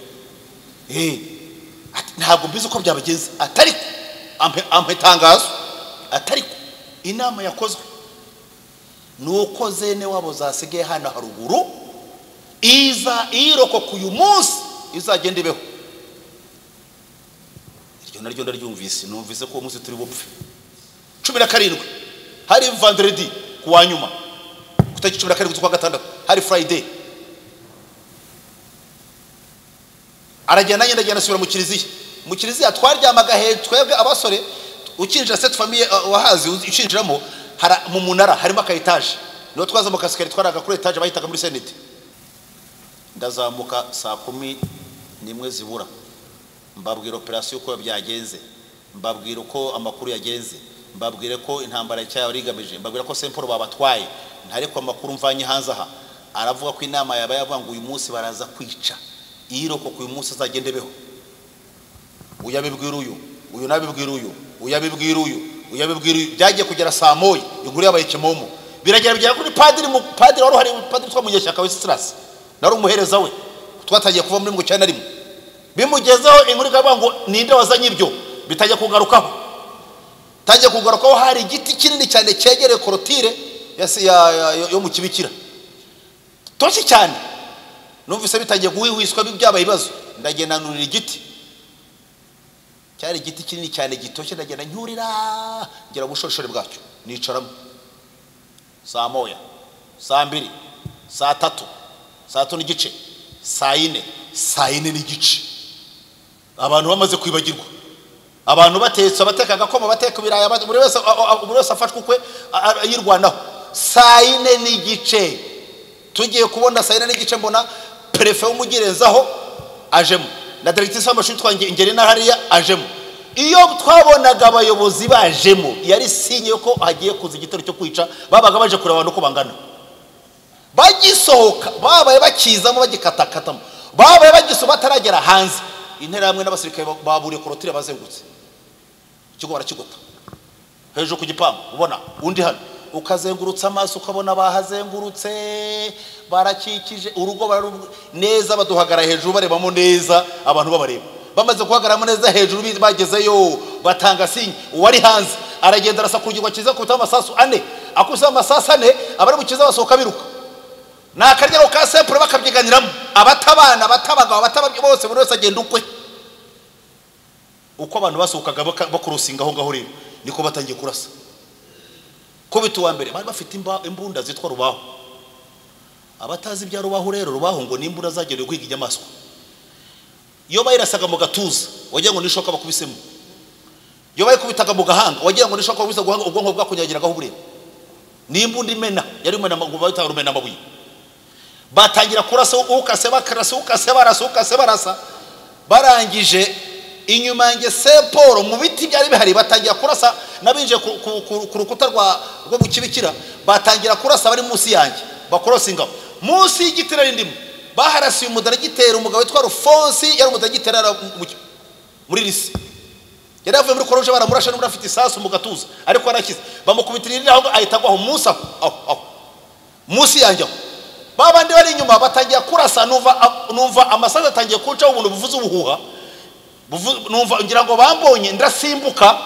ati ntabwo mbizi uko byabagenze atari ampe tangazo atari inama yakozwe nuko zene wabo zasigaye hano haruguru iza iroko kuyu munsi izagenda ibeho iryo naryo ndaryumvise numvise ko umunsi turi bupfe 17 hari vendredi kuwa nyuma kutaki 17 z'ukwa gatandatu hari friday aragenda ndagenda asubira mu kiliziya twaryamaga twebwe abasore ukinjira cette famille wahazi ukinjiramo mu munara harimo aka etage niho twaza mu kasikari twaraga kuri etage bahitaga muri senate ndazamuka saa 11 zibura mbabwira operation ko byagenze mbabwira ko amakuru yagenze mbabwire ko intambara cyayo rigamije mbabwira ko Saint-Paul babatwaye ntariko amakuru mvanye hanze aha aravuga ko inama yabaye avuga uyu munsi baraza kwica iroko ko uyu munsi azagendebeho uyabibwira uyu nabibwira uyabibwira uyu byagiye kugera saa moya inkuru yabaye Kimomo biragera kuri padiri wari hari padiri twamunyeshyaka we Stress nari umuhereza we twatagiye kuva muri 1991 bimugezeho inkuru ikavuga ngo ninde wazanye ibyo bitajya kugarukaho hari igiti kinini cyane cyegereye korotire yo mu kibikira toshi cyane numvise bitagiye guhwiswa byabaye ibibazo ndagenda nurira igiti cyari igiti kinini cyane gitoshye ndagenda nyurira ngera gushorishore bwacyo nicaramo saa moya saa 2 saa 3 saa 3 n'igice saa 4 n'igice abantu bamaze kwibagirwa abantu batetse abatekaga ko bateka biraya buri wese afashwe kwe yirwanaho saa 4 n'igice tugiye kubona saa 4 n'igice mbona prefet w'umugirezaho ajemo na directrice y'amashuri twange ingere na hariya ajemo iyo twabonaga abayobozi bajemo yari sinye ko hagiye kuza igitero cyo kwica babaga baje kureba abantu ko bangana bagisohoka babaye bakizamo bagikatakatamo babaye bagiso bataragera hanze intera hamwe n'abasirikare baburiye korotire bazengutse ikigo barakigota hejuru ku gipangu ubona undi hano ukazengurutsa amaso ukabona bahazengurutse barakikije urugo neza, baduhagara hejuru barebamo neza, abantu babareba. Bamaze guhagaramo neza hejuru bagezeyo batanga sinye, uwari hanze aragenda arasakurugirwa kiza kubita amasasu 4, akusa amasasu 4, abari bukiza basohoka biruka. Nakaryaho ka sempre bakabyiganiramo, abatabana batabagabo batababye bose buri wese agenda ukwe. Uko abantu basohokaga bakurusinga aho ngaho rero niko batangiye kurasa. Ko bituwa mbere bari bafite imbunda zitwa rubaho. Abatazi bya rubaho rero, rubaho ngo ni imbunda zagenewe kwiga inyamaswa. Iyo bayirasaga mu gatuza wagira ngo nishoka bakubisemo, iyo bayikubitaga mu gahanga wagira ngo nishoka bakubise guhanga ubwonko bwakunyagiragaho burera. Ni imbunda imena, yari imena ngo bayita rumena amabuye. Batangira kurasa, ukase bakarasa, ukase barasa, barangije inyuma yanjye Seporo mu biti byari bihari batangira kurasa, nabinje ku rukuta rwo mu kibikira batangira kurasa bari munsi yanjye bakorosinga munsi y'igitira rindimo. Baharasiye umudaragitera umugabo witwa Rufonsi, yari umudaragitera muri Risi, yari avuye muri koroje baramurasha n'umwe afite isasu mu gatuza ariko arakiza, bamukubitirira aho ahita agwaho munsi aho munsi yanjye. Babandi bari inyuma batangiye kurasa, numva amasaza atangiye kuca ubuntu buvuze ubuhuha, numva ngira ngo bambonye ndasimbuka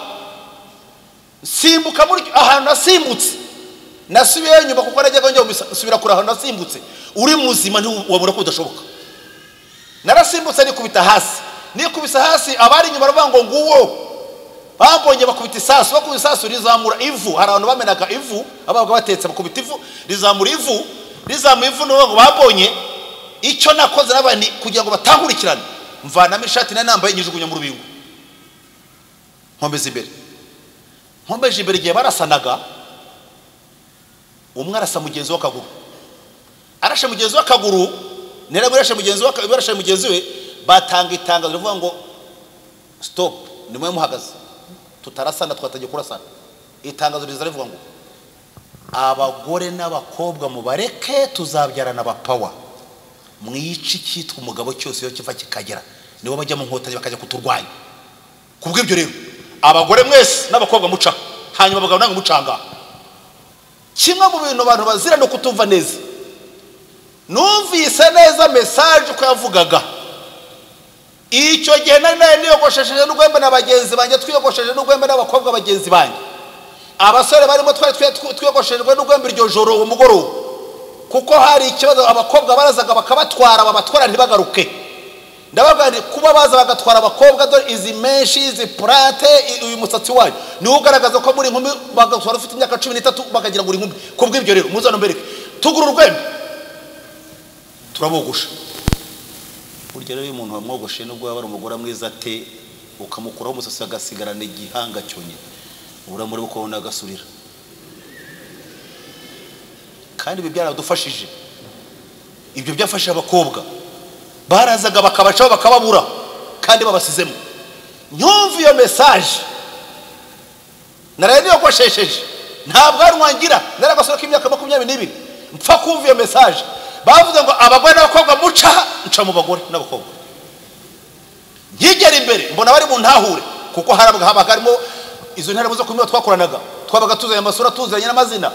muri ahantu nasimbutse, nasubiye inyuma kuko najyaga njya gusubira kuri ahantu nasimbutse. Uri muzima ntiwabura ko udashoboka. Narasimbutse nikubita hasi, abari inyuma baravuga ngo nguwo, bambonye bakubita isasu rizamura ivu. Hari abantu bamenaga ivu, ababaga batetse bakubita ivu rizamura ivu n'uwo babonye. Icyo nakoze nabandi kugira ngo batahurikirane, mvanamo ishati nambaye nyijugunya mu rubingo, nkombeje imbere igihe barasanaga. Umwe arasa mugenzi w'akaguru, arashe mugenzi w'akaguru, nera burashe mugenzi we, batanga itangazo rivuga ngo stop, nimwe muhagaze, tutarasana twatagiye kurasana. Itangazo riza rivuga ngo abagore n'abakobwa mubareke tuzabyarana abapawa, mwici cyitwa umugabo cyose yo kiva kikagera nibo bajya mu nkota bakajya kuturwanya. Kubw'ibyo rero abagore mwese n'abakobwa muca, hanyuma abagabo nange mucanga. Kimwe mu bintu abantu bazira no kutumva neza, numvise neza message ko yavugaga. Icyo gihe nari niyogoshesheje n'ugwembe n'abagenzi banjye, twiyogoshesheje n'ugwembe n'abakobwa bagenzi banjye. Abasore barimo twiyogoshejwe n'ugwembe iryo joro uwo mugoroba, kuko hari ikibazo abakobwa barazaga bakabatwara babatwara ntibagaruke. Ndabaga ni kuba baza bagatwara abakobwa dore izi menshi izi plate uyu musatsi wayo ni ugaragaza ko muri inkumi bagatwara ufite imyaka 13 bakagira ngo uri inkumi. Kubw'ibyo rero muzano mbereke tugura urwembe turabogosha. Burya rero umuntu wamwogoshe nubwo yaba ari umugore mwiza ate, ukamukuraho umusatsi agasigarana igihanga cyonye, uramuri ukabona agasurira. Kandi ibi byaradufashije, ibyo byafashije abakobwa barazaga bakabacaho bakababura kandi babasizemo. Nyumva iyo message naraye niyogoshesheje, ntabwo arwangira, naragasora k'imyaka 22 mpfa kumva iyo message. Bavuze ngo abagore n'abakobwa nca mu bagore n'abakobwa. Nkigera imbere mbona bari mu ntahure, kuko habaga harimo izo ntara zo kumwe twakoranaga, twabaga tuzanye amasura tuzanye n'amazina.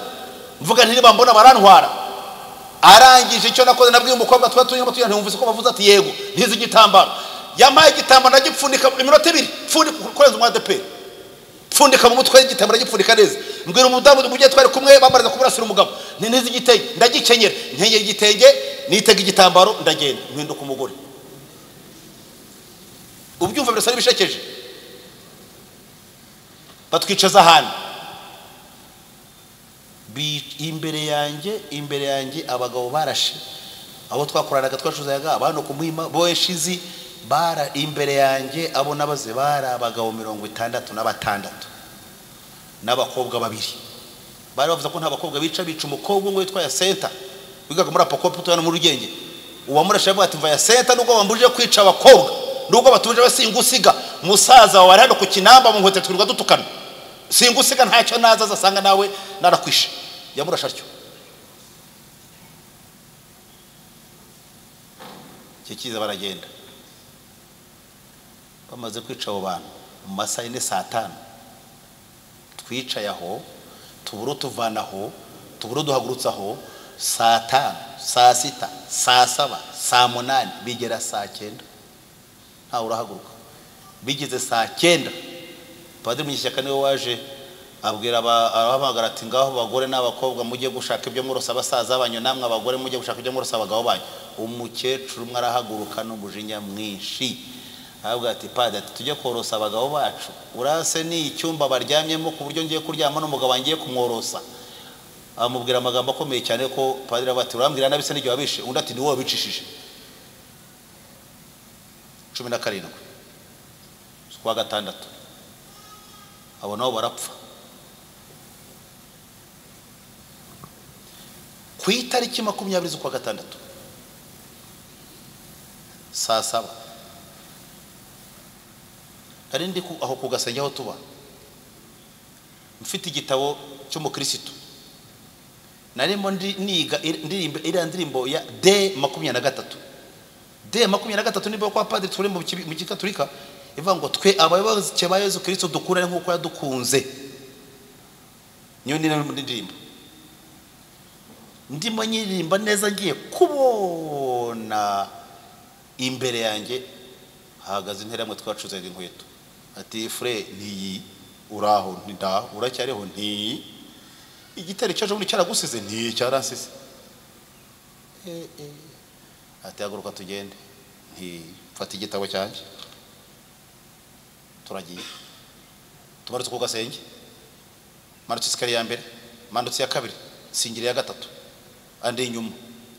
Mvuga nti mbona barantwara. Arangije icyo nakoze nabwiye umukobwa twatunyemo ntumvise ko bavuze ati yego ntizi igitambaro. Yamaye igitambaro ndagipfundika iminota 2, pfundika kurenza umwa DP, pfundika mu mutwe igitambaro gipfundika neza. Mbwira umudamu mujye twari kumwe bamaraza kuburasira umugabo, ntizi igitenge ndagikenyera, nkengera igitenge nitega igitambaro ndagenda mpinduka umugore. Ubyumva birasa n'ibishekeje. Batwicaza hano imbere yanjye abagabo barashe, abo twakoranaga twashuzaga abantu kumuhima boeshizi bara imbere yanjye, abo nabaze bara abagabo 66 n'abakobwa 2. Bari bavuze ko nta bakobwa bica umukobwa ngo yitwa ya Senta wigaga muri Apokopi twana mu Rugenge. Uwamurashe yavuga ati mva ya Senta nubwo bambuje kwica abakobwa, nubwo batuje basingusiga musaza wa hano ku Kinamba mu nkote twirwa dutukana, singusiga ntacyo naza zasanga nawe narakwishe. Yamurasha atyo. Kikiza baragenda bamaze kwica abo bantu mu masaha 4 saa 5 twicaye aho tuburo tuvanaho tuburo duhagurutsaho saa 5 saa 6 saa 7 saa 8 bigera saa 9 nta urahaguruka bigeze saa 9 Padiri Munyeshyaka niwe waje abwira abamagara ati ngaho bagore n'abakobwa mujye gushaka ibyo murosa abasaza banyu namwe abagore mujye gushaka ibyo murosa abagabo banyu umukecuru umwe arahaguruka n'umujinya mwinshi ahubwo ati Padiri ati tujye korosa abagabo bacu urase ni icyumba baryamyemo ku buryo ngiye kuryama n'umugabo wangiye kumworosa amubwira amagambo akomeye cyane ko Padiri abati urambwira nabise n'icyo wabishe undi ati ni wowe bicishije 17 kwa gatandatu abo nabo barapfa ku itariki 20 z'ukwa gatandatu saa 7 ari ndi aho ku Gasenge aho tuba mfite igitabo cy'umukristo narimo niga ndirimbo ya D23 D23 nibo kwa Padiri turi mu Gikatolika ivuga ngo twe abayobozi ba Yesu Kristo dukura nk'uko yadukunze niyo ndirimbo ndimo nyirimba neza ngiye kubona imbere yanjye hagaze interamwe twacuze inkweto ati frere ntiyi uraho nda uracyariho nti igitero cyaje muri cyaragusize nti cyaransize ati haguruka tugende nti fata igitabo cyanjye turagiye tumarutse ku Gasenge marutse isikari ya mbere mandutse ya kabiri singire ya gatatu ande inyuma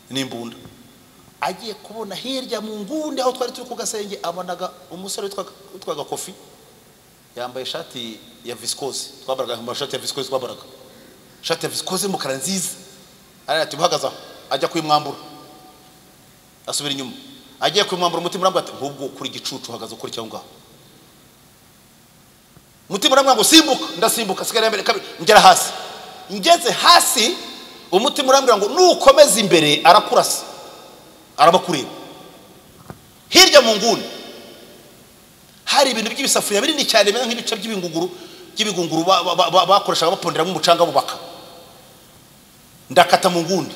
n'imbunda agiye kubona hirya mu ngundi aho twari turi ku Gasenge abonaga umusore witwaga Kofi yambaye ishati ya viscose twabaraga mu shati ya viscose twabaraga shati ya viscose mukara nziza arati buhagaza ajya kwimwambura asubira inyuma agiye kwimwambura umutima urambwa ati nkubwo kuri gicucu hagaze ukuri cyaho ngaho umutima urambwa ngo simbuka ndasimbuka sigara mbere kabiri ngera hasi ngeze hasi umutima urambwa ngo nukomeza imbere arakurasa arabakureba hirya mu nguni hari ibintu by'ibisafuriya binini cyane bimeze nk'ibice by'ibigunguru bakoreshaga baponderamo umucanga bubaka ndakata mu nguni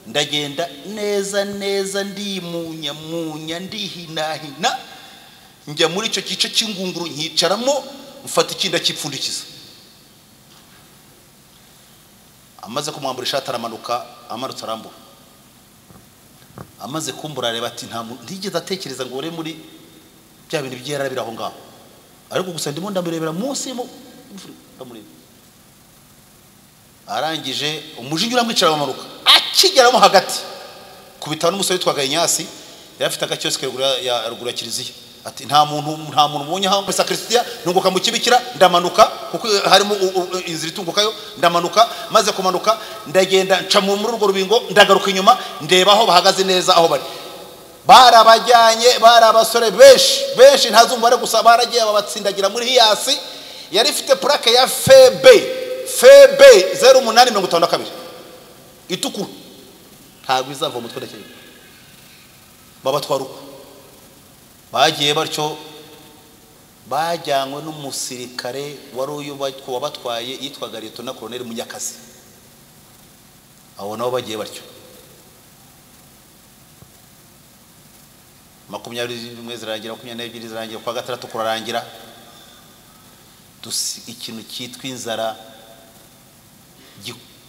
ndagenda neza ndimunya ndihinahina njya muri icyo gice cy'ingunguru nkicaramo mfata ikinda kipfundikiza amaze kumwambura ishati aramanuka amarutse arambura amaze kumbura areba ati nta muntu ntigeze atekereza ngo ore muri bya bintu byera biraho ngaho ariko gusa ndimo ndamurebera munsi mu ndamureba arangije umujinya uramwicara amanuka akigeramo hagati kubitana n'umusore witwaga Inyasi yafite agakioske rugura kiliziya ati nta muntu mubonye aho mbese Kristiya nunguka mu kibikira ndamanuka kuko harimo inzira itungukayo ndamanuka maze kumanuka ndagenda nca muri urwo rubingo ndagaruka inyuma ndeba aho bahagaze neza aho bari barabajyanye barabasore benshi ntazumva ari gusa baragiye babatsindagira muri Hiyasi yari ifite plaque ya FB 0852 itukuru ntabwo izava umutwe ndakeye babatwara uko bagiye batyo bajyanywe n'umusirikare wari wabatwaye yitwaga Lieutenant Colonel Munyakazi abo nabo bagiye batyo 21 zirangira 22 zirangira kwa gatandatu kurarangira ikintu cyitwa inzara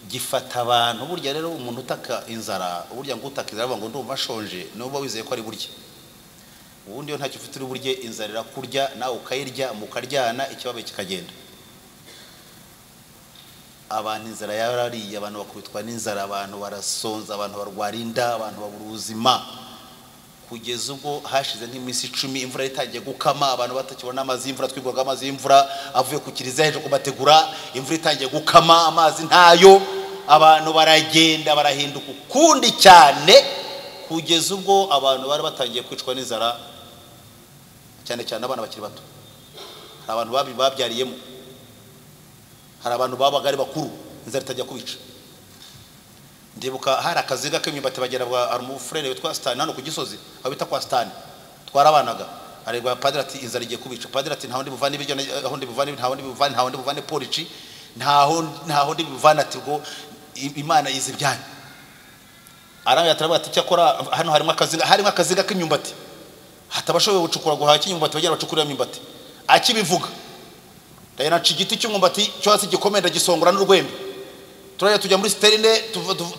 gifata abantu burya rero umuntu utaka inzara burya ngo utaka inzara ngo ndumva shonje nuba wizeye ko ari burya ubundi yo ntacyo ufite uri burye inzara irakurya nawe ukayirya mukaryana ikibabe kikagenda abantu inzara yarariye abantu bakubitwa n'inzara abantu barasonza abantu barwara inda abantu babura ubuzima kugeza ubwo hashize nk'iminsi 10 imvura itangiye gukama abantu batakibona amazi imvura twigwaga amazi imvura avuye ku kiliziya heje kubategura imvura itangiye gukama amazi ntayo abantu baragenda barahinduka kundi cyane kugeza ubwo abantu bari batangiye kwicwa n'inzara cyane abana bakiri bato hari abantu babyariyemo hari abantu babaga ari bakuru inzara itajya kubica ndibuka hari akaziga k'imyumbati bagera bwa arumufrere witwa Stan hano ku Gisozi aho bita kwa Stan twarabanaga aregwa Padiri ati inzara igiye kubica Padiri ati nta wundi buvani ibyo aho ndi buvani nta wundi buvani polici ntaho ndi bivana ati ngo Imana izi byanyu. Aranga yataravuga ati cyakora hano harimo akaziga k'imyumbati, hatabashoboye gucukura guhaha cy'imyumbati bagera bacukurira imyumbati. Akibivuga ndayina cigiti cy'umwumbati cyo hasi gikomenda gisongora n'urwembe. Turajya tujya muri sterine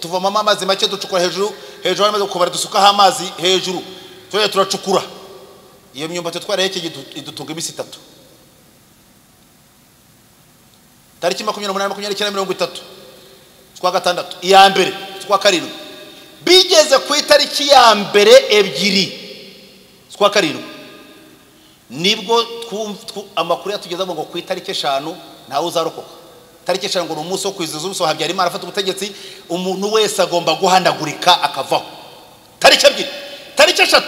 tuvoma amazi make ducukura hejuru amaze gukobara dusukaho amazi hejuru. Turajya turacukura iyo myumbati twareheke idutunga imisi 3. Tariki 28 kwa gatandatu iya mbere kwa karindwi bigeze ku itariki ya mbere 2 kwa karindwi nibwo amakuru yatugeza ngo ku itariki 5 ntawe uzarokoka. Tariki 5 ngo umunsi wo kwizihiza ubuso Habyarimana afata ubutegetsi, umuntu wese agomba guhandagurika akavaho. Tariki 2 tariki 3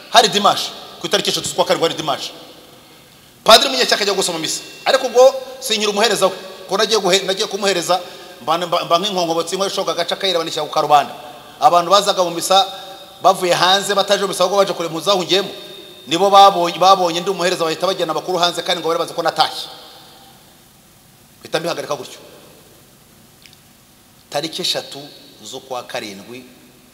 hari dimanche, ku itariki 3 kwa karindwi hari dimanche. Padiri Munyeshyaka ajya gusoma misa, ariko ubwo sinyira umuhereza we ko nagiye kumuhereza mba nk'inkongobotsi ngo shoga gaca kayira banishyira ku karubanda. Abantu bazaga mu misa bavuye hanze bataje mu misa ahubwo baje kure muzahungiyemo, nibo babonye ndi umuhereza bahita bagena bakuru hanze kandi ngo barabaze ko natashye. Bita mbihagarika gutyo. Tariki 3 zo kwa karindwi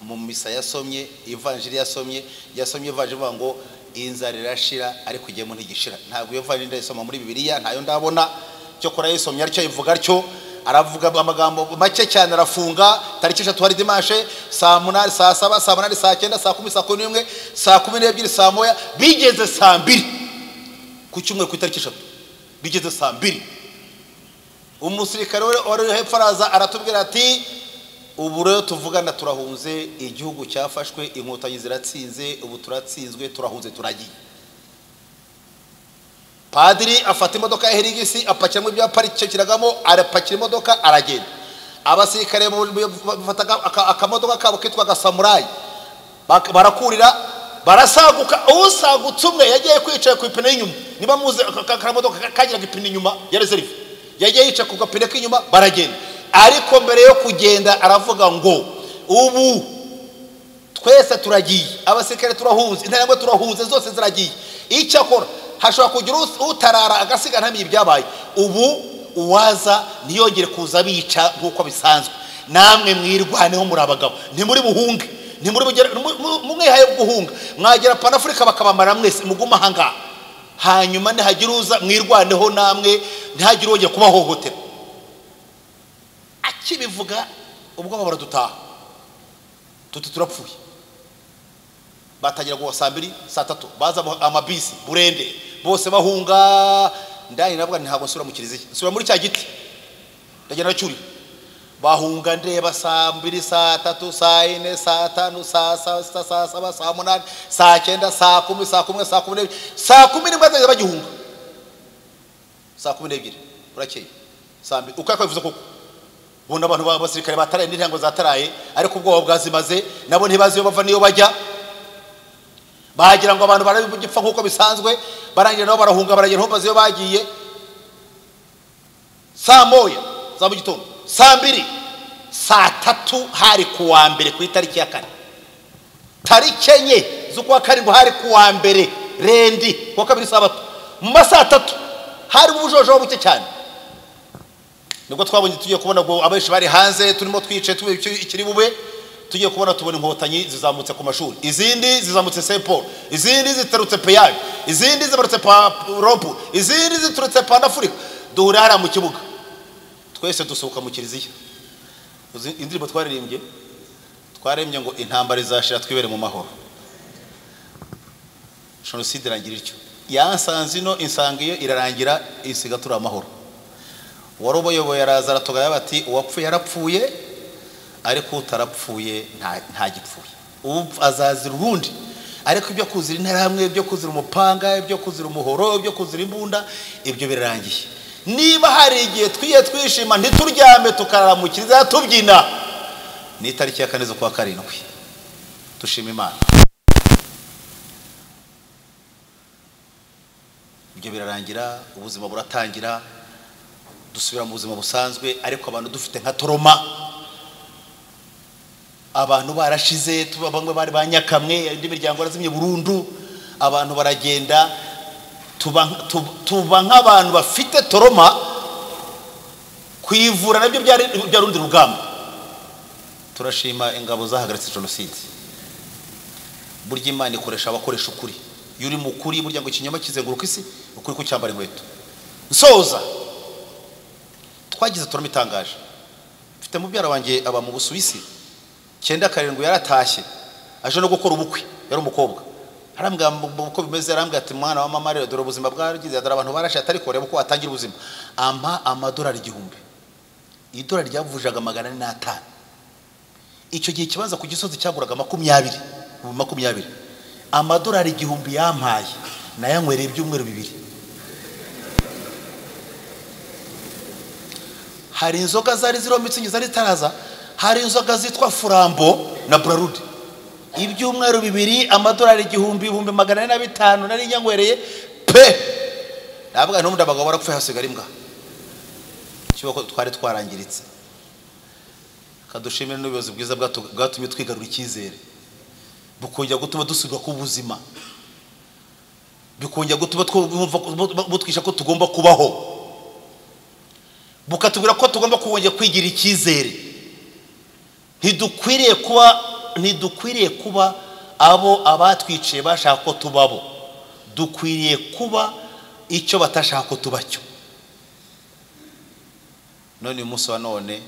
mu misa yasomye evanjili yasomye evanjili ngo inzara irashira ariko igemo ntigishira. Ntabwo iyo evanjili ndayisoma muri Bibiliya, ntayo ndabona cyo kora yisomye aricyo ivuga aricyo. Aravuga amagambo make cyane, arafunga. Tariki 3 hari dimanche saa 8 saa 7 saa 8 saa 9 saa 10 saa 11 saa 12 saa 1 bigeze saa 2 ku cyumweru ku itariki 3 bigeze saa 2. Umusirikare wari hepfo araza aratubwira ati ubu rero tuvugana turahunze, igihugu cyafashwe, inkotanyi ziratsinze, ubu turatsinzwe, turahunze turagiye. Padiri afata imodoka ya Herigisi apakira mu bya parike kiragamo, arapakira imodoka aragenda. Abasirikare bafata akamodoka kabo kitwa Samurai barakurira barasaguka. Usagutse umwe yagiye kwicara ku ipine y'inyuma, niba muze akamodoka kagira ipine inyuma ya reserve, yagiye yicara ku gapine k'inyuma baragenda. Ariko mbere yo kugenda aravuga ngo ubu twese turagiye, abasirikare turahunze, intambwe turahunze zose ziragiye. Icyakora hashobora kugira utarara agasiga ntamenye ibyabaye. Ubu uwaza niyongere kuza bica nkuko bisanzwe. Namwe mwirwaneho muri abagabo, ntimuri buhunge, ntimuri mumwihaye guhunga. Mwagera Panafrika bakabamara mwese muguma hanga, hanyuma nihagira uza mwirwaneho namwe, ntihagire wongera kubahohotera. Akibivuga ubwo baradutaha turapfuye. Batangira kuwa saa 2 saa 3 baza amabisi burende bose bahunga. Ndani nabwo ntabwo nsura mu kiliziya, nsura muri cya giti ndagenda cyuri. Bahunga ndeba saa 2 saa 3 saa 4 saa 5 saa 6 saa 7 saa 8 saa 9 saa 10 saa 11 saa 12 saa 10 bazaje bagihunga saa 12 urakeye saa 2 ukaka bivuze koko. Bona abantu b'abasirikare bataraye n'intango zataraye, ariko ubwo bwazimaze nabo ntibazi yo bava niyo bajya. Bagira ngo abantu barabigipfa nkuko bisanzwe, barangira nabo barahunga baragera hombaze yo bagiye. Saa 1 za mu gitondo, saa 2 saa 3 hari kuwa mbere ku itariki ya 4. Tariki 4 z'ukwa karindwi hari kuwa mbere rendi kwa kabiri sabato mu masaa 3 hari ubujojo buke cyane. Nibwo twabonye tugiye kubona ngo abenshi bari hanze turimo twice tube ikiri bube, tugiye kubona tubona inkotanyi zizamutse ku mashuri, izindi zizamutse Saint Paul, izindi zitarutse Peyayo, izindi zibarutse pa Rompu, izindi ziturutse Panafrika. Duhura hara mu kibuga twese dusohoka mu kiliziya. Indirimbo twaririmbye ngo intambara izashira twibere mu mahoro. Jenoside irangira icyo yansanze ino insangiyo irarangira isiga turi amahoro. Waruboyoboye araza aratugaya bati uwapfuye yarapfuye, ariko utarapfuye nta gipfuye. Ubu azazira urundi, ariko ibyo kuzira interahamwe, ibyo kuzira umupanga, ibyo kuzira umuhoro, ibyo kuzira imbunda, ibyo birarangiye. Niba hari igihe twiye twishima ntituryame tukarara mu kiliziya tubyina, ni itariki ya 4 zo kwa karindwi. Tushima Imana. Ibyo birarangira, ubuzima buratangira, dusubira mu buzima busanzwe. Ariko abantu dufite nka toroma, abantu barashize, bamwe bari banyakamwe, indi miryango yarazimye burundu, abantu baragenda. Tuba nk'abantu bafite toroma kwivura nabyo byari rundi rugamba. Turashima ingabo zahagaritse jenoside. Burya Imana ikoresha abakoresha ukuri. Yuri mukuri burya ngo ikinyoma kizenguruka isi, ukuri ku cyambara inkweto. Nsoza twagize turamitangaje. Mfite mubyara wanjye aba mu Busuwisi 9-7 yaratashye aje no gukora ubukwe, yari umukobwa. Arambwa uko bimeze, arambwa ati mwana wa mama rero dore ubuzima bwaragize, dore abantu barashe atari koreba uko atangira ubuzima. Ampa amadolari 1000. Idolari ryavujaga 405. Icyo gihe kibanza ku Gisozi cyaguraga 20. Amadolari 1000 yampaye nayanywereye ibyumweru 2. Hari inzoga zari ziro mitsingi zari taraza, hari inzoga zitwa Furambo na Brarud. Ibyumweru 2 amadolari 1000 nari nyanywereye pe. Navuga n'umuntu abagabo barapfuye hasigara imbwa. Kiboko twari twarangiritse. Kadushimire n'ubuyobozi bwiza bwatumye twigarura icyizere. Bukongera gutuma dusubira ku buzima. Bikongera gutuma butwisha ko tugomba kubaho. Bukatubwira ko tugomba kongera kwigira icyizere. Ntidukwiriye kuba abo abatwiciye bashaka ko tubabo. Dukwiriye kuba icyo batashaka ko tubacyo. None uyu munsi wa none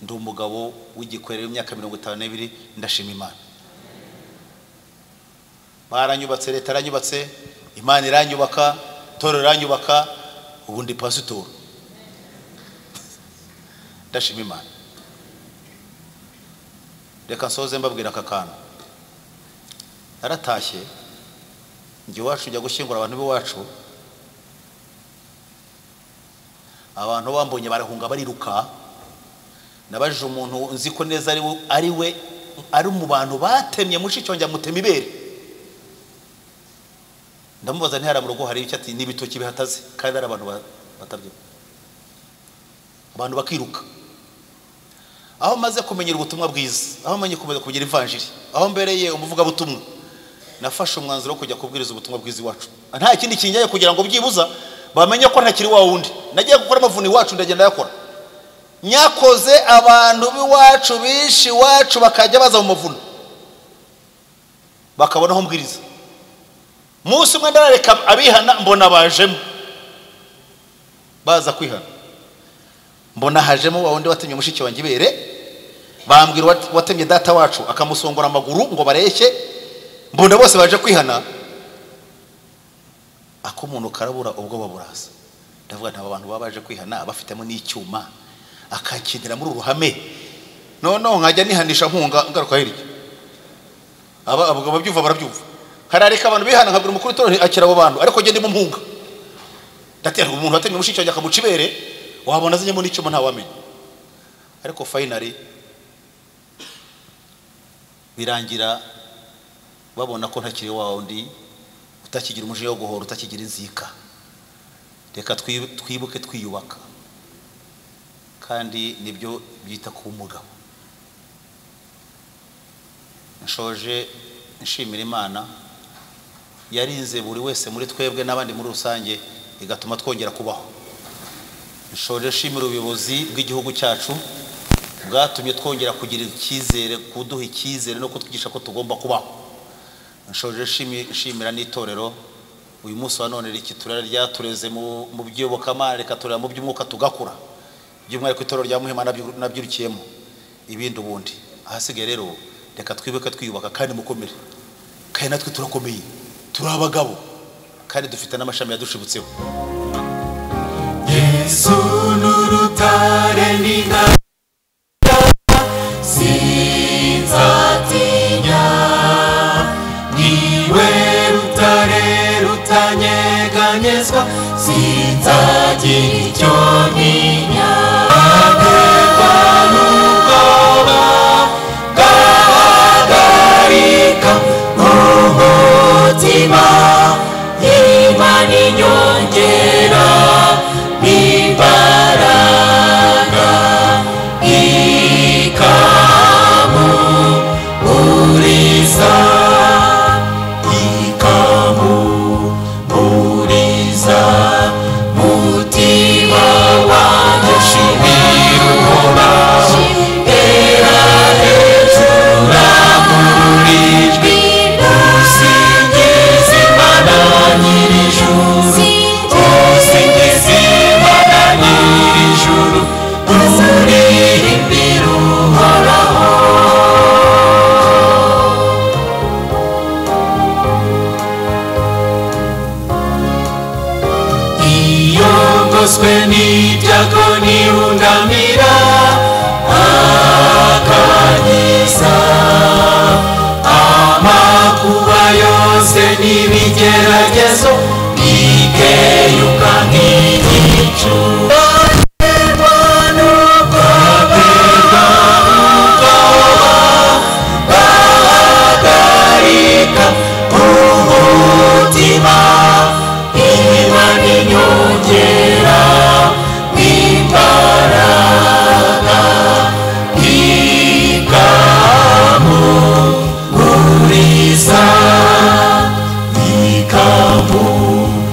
ndi umugabo w'igikwerere imyaka 52 ndashima Imana. Baranyubatse, leta aranyubatse, Imana iranyubaka, toro iranyubaka, ubundi pasitor. Ndashima Imana. Reka nsoze mbabwira akakana. Naratashye ngi wacu njya gushyingura abantu b'iwacu. Abantu bambonye barahunga bariruka. Nabajije umuntu nzi ko neza ari mu bantu batemye mushicyonjya mutema ibere. Ndamubaza ntihara mu rugo hari icyo ati n'ibitoki bihataze kandi ari abantu batabye. Abantu bakiruka. Aho maze kumenyera ubutumwa bwiza, aho menye kumenyera ivanjiri, aho mbereye umuvuga butumwa, nafashe umwanzuro wo kujya kubwiriza ubutumwa bwiza iwacu. Nta kindi kinyaye kugira ngo byibuza bamenye ko ntakiri wa wundi. Nagiye gukora amavuni iwacu ndagenda yakora. Nyakoze abantu b'iwacu bishi iwacu bakajya baza mu mavuno. Bakabona aho mbwiriza. Musi umwe ndareka abihana mbona bajemo. Baza kwihana. Mbona hajemo wa wundi watemye mushiki wanjye ibere. Bambwira watemye data wacu akamusongora amaguru ngo bareshye. Mbona bose baje kwihana. Ako umuntu karabura ubwo baburaza. Ndavuga nta abantu babaje kwihana bafitemo n'icyuma akakindira muri uruhame. None nkajya nihanisha nkunga ngaruka hirya. Abagabo babyumva barabyumva. Harareka abantu bihana nkabwira umukuru toro akira abo bantu ariko gende mu mpunga. Datera umuntu watemye mushiki wanjye akamucibere wabona zinyemo n'icyuma nta wamenye. Ariko finally birangira babona ko ntakiri wa wundi utakigira umuje yo guhora utakigira inzika. Reka twibuke twiyubaka. Kandi nibyo byita ku mugabo. Nshoje nshimira Imana yarinze buri wese muri twebwe n'abandi muri rusange igatuma twongera kubaho. Nshoje nshimira ubuyobozi bw'igihugu cyacu bwatumye twongera kugira icyizere, kuduha icyizere no kutwigisha ko tugomba kubaho. Nshoje nshimira n'itorero uyu munsi wa none rikiturera ryatureze mu by'ubukamana reka turera mu by'umwuka tugakura. By'umwihariko itorero rya Muhima nabyirukiyemo ibindi ubundi. Ahasigaye rero reka twibuke twiyubaka kandi mukomere. Kandi natwe turakomeye. Turi abagabo kandi dufite n'amashami yadushibutseho. Yesu n'urutare n'inka sinzatinya, niwe rutare rutanyeganyezwa, sinzagira icyo ntinya. Ntagerwa n'ubwoba bwahagarika umutima, Imana inyongera imbaraga, ikamuhuriza mutima wanjye shimira. ugoswe n'ibyago nihundamira akanyiza amakuba yose n'ibigeragezo bikeyuka nk'igicu bahagarika umutima Imana inyongera imbaraga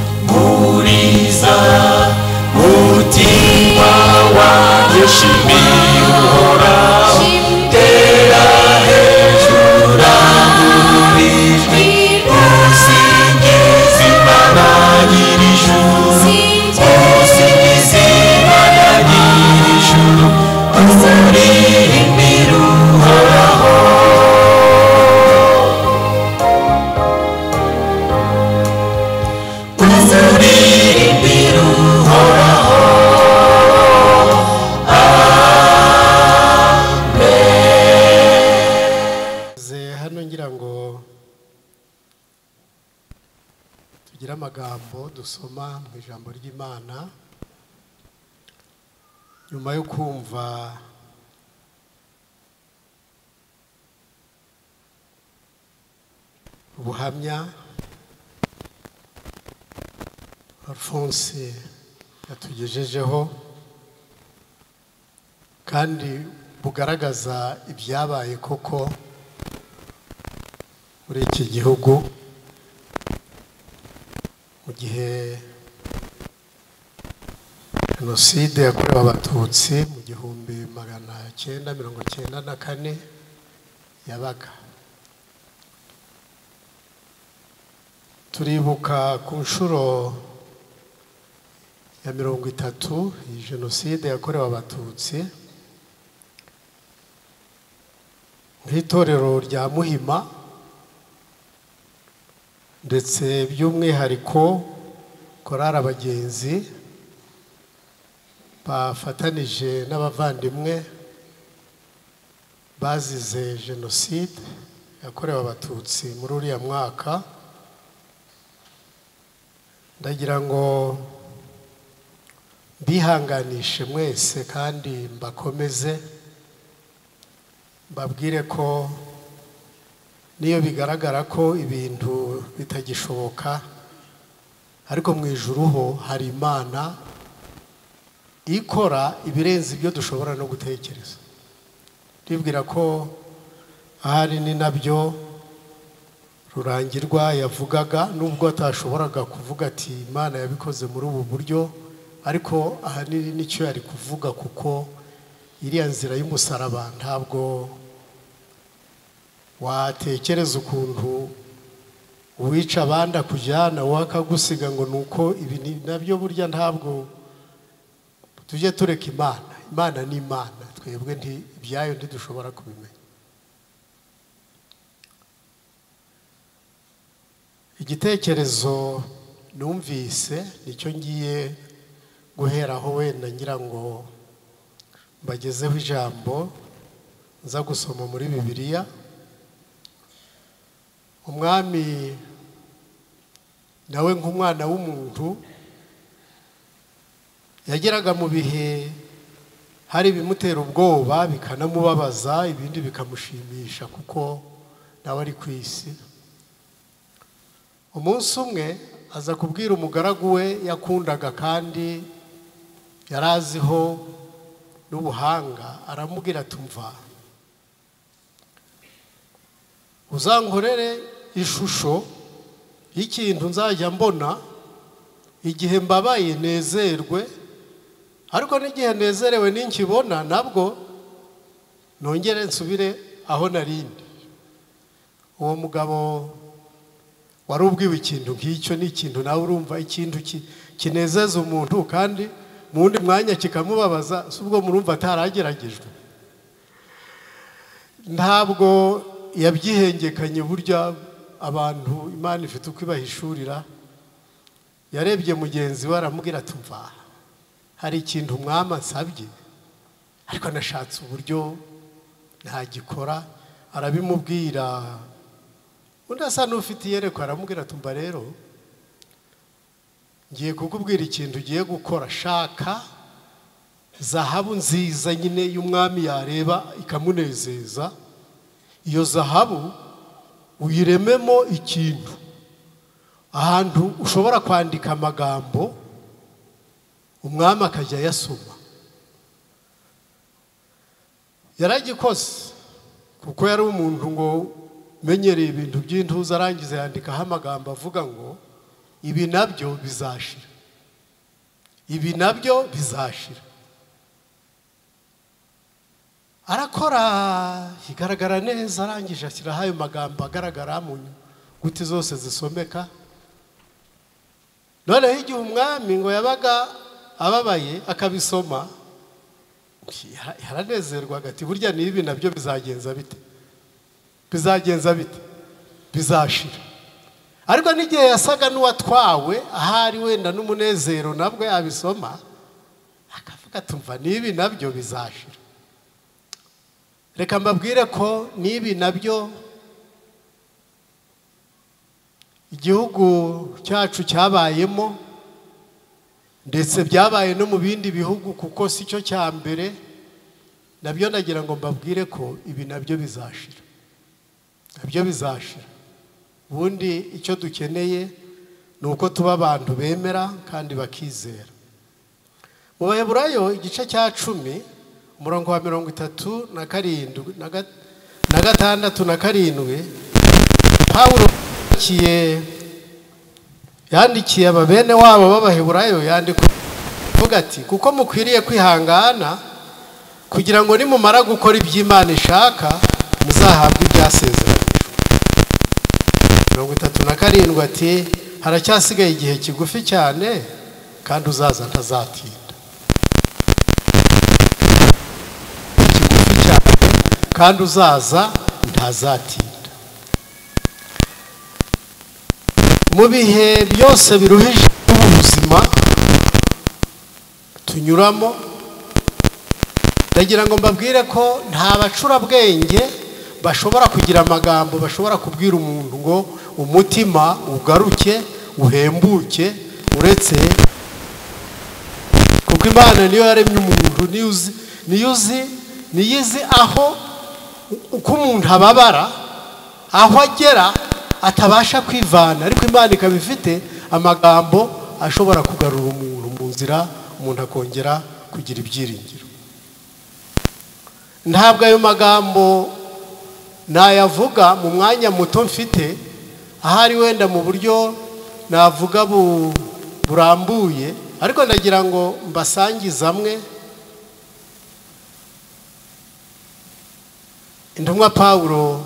ikampumuriza mutima wanjye shimira Uhoraho tera hejuru ijwi usingiza Imana nyir'ijuru usingiza Imana nyir'ijuru uririmbira Uhoraho uririmbira Uhoraho hano ngira ngo tugire amagambo dusoma mu ijambo ry'Imana nyuma yo kumva ubuhamya Alphonse yatugejejeho kandi bugaragaza ibyabaye koko muri iki gihugu mu gihe jenoside yakorewe abatutsi mu 1994 yabaga. Turibuka ku nshuro ya 30 iyi jenoside yakorewe abatutsi nk'itorero rya Muhima ndetse by'umwihariko korali abagenzi bafatanije n'abavandimwe bazize jenoside yakorewe abatutsi muri uriya mwaka. Ndagira ngo bihanganishe mwese kandi mbakomeze babwire ko niyo bigaragara ko ibintu bitagishoboka ariko mu ijuru ho hari Imana ikora ibirenze ibyo dushobora no gutekereza. Ndibwira ko ahari ni nabyo Rurangirwa yavugaga nubwo atashoboraga kuvuga ati Imana yabikoze muri ubu buryo ariko ahanini nicyo yari kuvuga kuko iriya nzira y'umusaraba ntabwo watekereza ukuntu uwica abandi akujyana wakagusiga ngo nuko ibi nabyo burya ntabwo tujye tureka Imana ni Imana twebwe ibyayo ntidushobora kubimenya. Igitekerezo numvise nicyo ngiye guheraho wenda ngira ngo mbagezeho ijambo nza gusoma muri Bibiliya. Umwami nawe nk'umwana w'umuntu yageraga mu bihe hari ibimutera ubwoba bikanamubabaza ibindi bikamushimisha kuko nawe ari ku isi. Umunsi umwe aza kubwira umugaragu we yakundaga kandi yaraziho n'ubuhanga, aramubwira ati umva, uzankorere ishusho y'ikintu nzajya mbona igihe mbabaye nezerwe, ariko n'igihe nezerewe ninkibona nabwo nongere nsubire aho narindi. Uwo mugabo wari ubwiwe ikintu nk'icyo ni ikintu nawe urumva ikintu kinezeza umuntu kandi mu wundi mwanya kikamubabaza, si ubwo murumva atarageragejwe. Ntabwo yabyihengekanye, burya abantu Imana ifite uko ibahishurira. Yarebye mugenzi we aramubwira ati umva, hari ikintu umwami ansabye ariko nashatse uburyo ntagikora. Arabimubwira, undi asa n'ufite iyerekwa aramubwira ati mba rero ngiye kukubwira ikintu ugiye gukora, shaka zahabu nziza nyine y'umwami yareba ikamunezeza, iyo zahabu uyirememo ikintu, ahantu ushobora kwandika amagambo umwami akajya yasoma. Yaragikoze kuko yari umuntu ngo menyereye ibintu by'intuza, arangiza yandikaho amagambo avuga ngo ibi nabyo bizashira, ibi nabyo bizashira. Arakora igaragara neza, arangije ashyiraho ayo magambo agaragara mu nyuguti zose zisomeka. Noneho igihe umwami ngo yabaga ababaye akabisoma, yaranezerwaga ati burya n'ibi nabyo bizagenza bite, bizagenza bite, bizashira. Ariko n'igihe yasaga n'uwatwawe ahari wenda n'umunezero nabwo yabisoma akavuga tumva n'ibi nabyo bizashira. Reka mbabwire ko n'ibi nabyo igihugu cyacu cyabayemo, ndetse byabaye no mu bindi bihugu kuko si cyo cya mbere, nabyo nagira ngo mbabwire ko ibi nabyo bizashira, nabyo bizashira. Ubundi icyo dukeneye ni uko tuba abantu bemera kandi bakizera. Mu Baheburayo igice cya 10 umurongo wa 37 na 67 Pawulo yandikiye ababene wabo b'Abaheburayo, yandika avuga ati kuko mukwiriye kwihangana kugira ngo nimumara gukora iby'Imana ishaka muzahabwe ibyasezeranyijwe. 37 ati haracyasigaye igihe kigufi cyane kandi uzaza ntazatinda. Kigufi cyane kandi uzaza ntazatinda. Mu bihe byose biruhije ubuzima tunyuramo, ndagira ngo mbabwire ko nta bacurabwenge bashobora kugira amagambo bashobora kubwira umuntu ngo umutima ugaruke uhembuke, uretse kuko Imana niyo yaremye umuntu, niyo izi aho uko umuntu ababara, aho agera atabasha kwivana, ariko Imana ikaba ifite amagambo ashobora kugarura umuntu mu nzira, umuntu akongera kugira ibyiringiro. Ntabwo ayo magambo nayavuga mu mwanya muto mfite, ahari wenda mu buryo navuga burambuye, ariko ndagira ngo mbasangize amwe. Intumwa Pawulo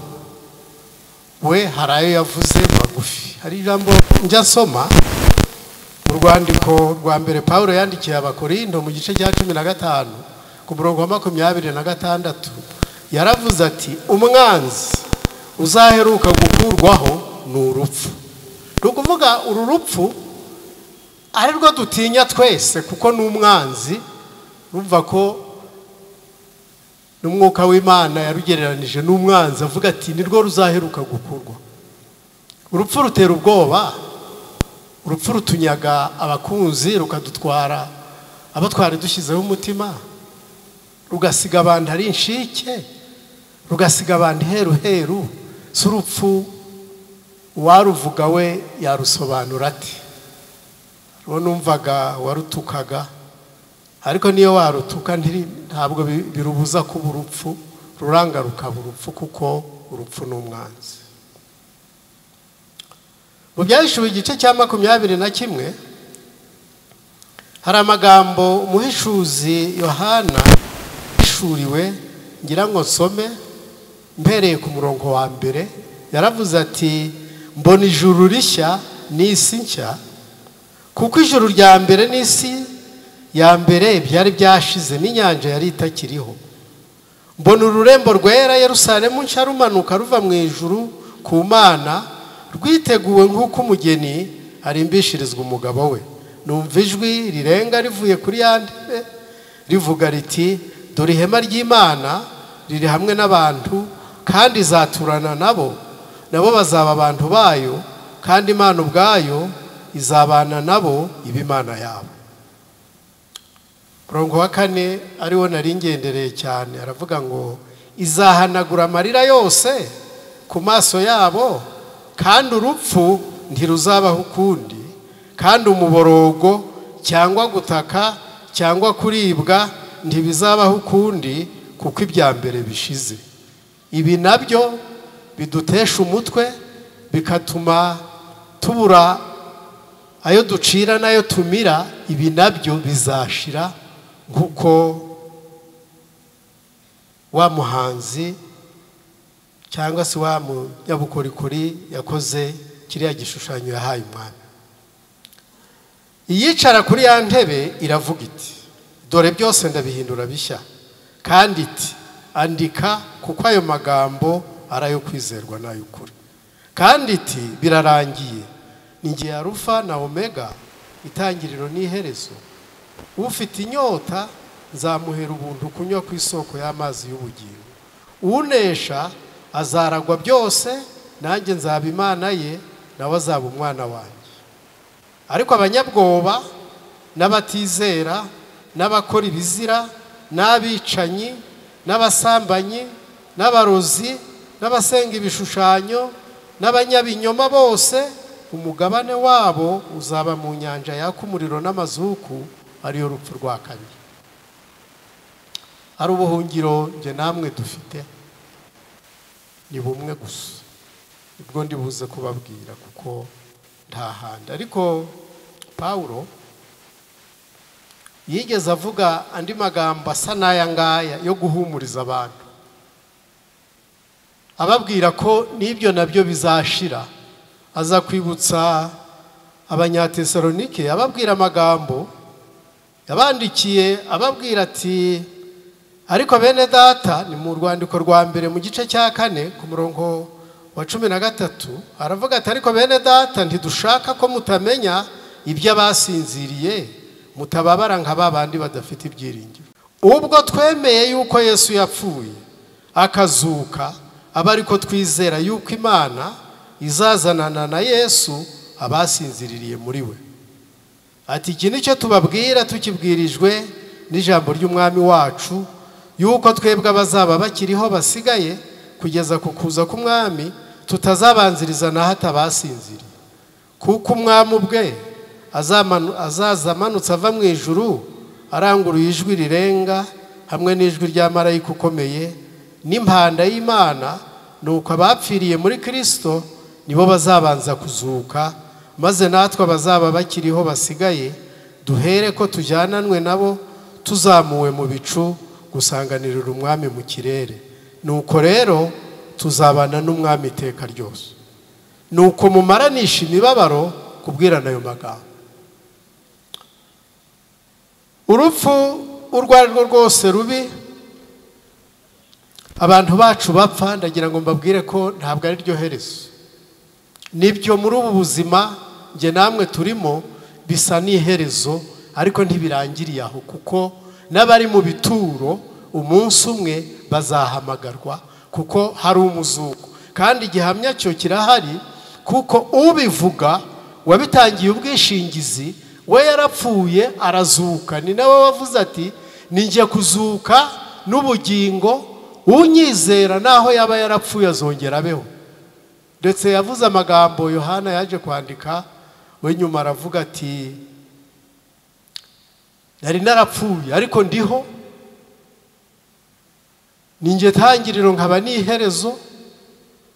we hari ayo yavuze magufi. Hari ijambo njya nsoma mu rwandiko rwa mbere Pawulo yandikiye Abakorinto mu gice cya 15 ku murongo wa 26 yaravuze ati umwanzi uzaheruka gukurwaho ni urupfu. Ni ukuvuga uru rupfu ari rwo dutinya twese kuko ni umwanzi, urumva ko n'umwuka w'Imana yarugereranije n'umwanzi, avuga ati nirwo ruzaheruka gukurwa. Urupfu rutera ubwoba, urupfu rutunyaga abakunzi, rukadutwara abo twari dushyizeho umutima, rugasiga abantu ari inshike, rugasiga abantu heru. Si urupfu uwaruvuga we yarusobanura ati, uwo numvaga warutukaga, ariko niyo warutuka ntabwo birubuza kuba urupfu, ruranga rukaba urupfu kuko urupfu ni umwanzi. Mu Byahishuwe igice cya 21 hari amagambo umuhishuzi Yohana yahishuriwe, ngira ngo nsome mpereye ku murongo wa 1. Yaravuze ati mbona ijuru rishya n'isi nshya, kuko ijuru rya mbere n'isi ya mbere byari byashize n'inyanja yari itakiriho. Mbona ururembo rwera Yerusalemu nshya rumanuka ruva mu ijuru ku Mana, rwiteguwe nk'uko umugeni arimbishirizwa umugabo we. numva ijwi rirenga rivuye kuri ya ntebe rivuga riti dore ihema ry'Imana riri hamwe n'abantu kandi izaturana nabo bazaba abantu bayo kandi Imana ubwayo izabana nabo iba Imana yabo. Murongo wa 4 ariwo nari ngendereye cyane aravuga ngo izahanagura amarira yose ku maso yabo kandi urupfu ntiruzabaho ukundi kandi umuborogo cyangwa gutaka cyangwa kuribwa ntibizabaho ukundi kuko ibya mbere bishize. Ibi nabyo bidutesha umutwe bikatuma tubura ayo ducira nayo tumira. Ibi nabyo bizashira nkuko wa muhanzi cyangwa se wa munyabukorikori yakoze kiriya gishushanyo yahaye umwami. Iyicara kuri ya ntebe iravuga iti dore byose ndabihindura bishya kandi iti andika kuko ayo magambo ari ayo kwizerwa n'ay'ukuri kandi iti birarangiye ni jye Alufa na Omega itangiriro n'iherezo. Ufite inyota nzamuhera ubuntu kunywa ku isoko y'amazi y'ubugingo. Unesha azaragwa byose nanjye nzaba Imana ye nawe azaba umwana wanjye. Ariko abanyabwoba n'abatizera n'abakora ibizira n'abicanyi n'abasambanyi n'abarozi n'abasenga ibishushanyo n'abanyabinyoma bose umugabane wabo uzaba mu nyanja yaka umuriro n'amazuku ariyo rupfu rwa kabiri. Ari ubuhungiro nge namwe dufite ni bumwe gusa ubwo ndibuze kubabwira kuko nta handi. Ariko Pawulo yigeze avuga andi magambo asa n'aya ngaya yo guhumuriza abantu ababwira ko n'ibyo nabyo bizashira. Aza kwibutsa Abanyatesalonike ababwira amagambo yabandikiye ababwira ati ariko bene data, ni mu rwandiko rwa mbere mu gice cya 4 ku murongo wa 13 aravuga ati ariko bene data ntidushaka ko mutamenya ibyo abasinziriye mutababara nka babandi badafite ibyiringiro. Ubwo twemeye yuko Yesu yapfuye akazuka aba ariko twizera yuko Imana izazanana na Yesu abasinziririye muri we. Ati iki nicyo tubabwira tukibwirijwe n'ijambo ry'umwami wacu yuko twebwe abazaba bakiriho basigaye kugeza ku kuza k'umwami tutazabanziriza na hato abasinziriye. Kuko umwami ubwe azaza amanutse ava mu ijuru aranguruye ijwi rirenga hamwe n'ijwi rya marayika ukomeye n'impanda y'Imana, nuko abapfiriye muri Kristo nibo bazabanza kuzuka, maze natwe abazaba bakiriho basigaye duhere ko tujyananwe nabo tuzamuwe mu bicu gusanganirira umwami mu kirere. Nuko rero tuzabana n'umwami iteka ryose. Nuko mumaranisha imibabaro kubwirana ayo magambo. Urupfu urwo ari rwo rwose rubi abantu bacu bapfa, ndagira ngo mbabwire ko ntabwo ari ryo herezo. Nibyo muri ubu buzima nge namwe turimo bisa n'iherezo, ariko ntibirangiriye aho, kuko n'abari mu bituro umunsi umwe bazahamagarwa kuko hari umuzuko. Kandi igihamya cyo kirahari kuko ubivuga wabitangiye ubwishingizi we yarapfuye arazuka. Ni nawe wavuze ati ninjye kuzuka n'ubugingo, unyizera naho yaba yarapfuye azongera abeho. Ndetse yavuze amagambo Yohana yaje kwandika we nyuma aravuga ati nari narapfuye ariko ndiho, ninjye tangiriro nkaba n'iherezo.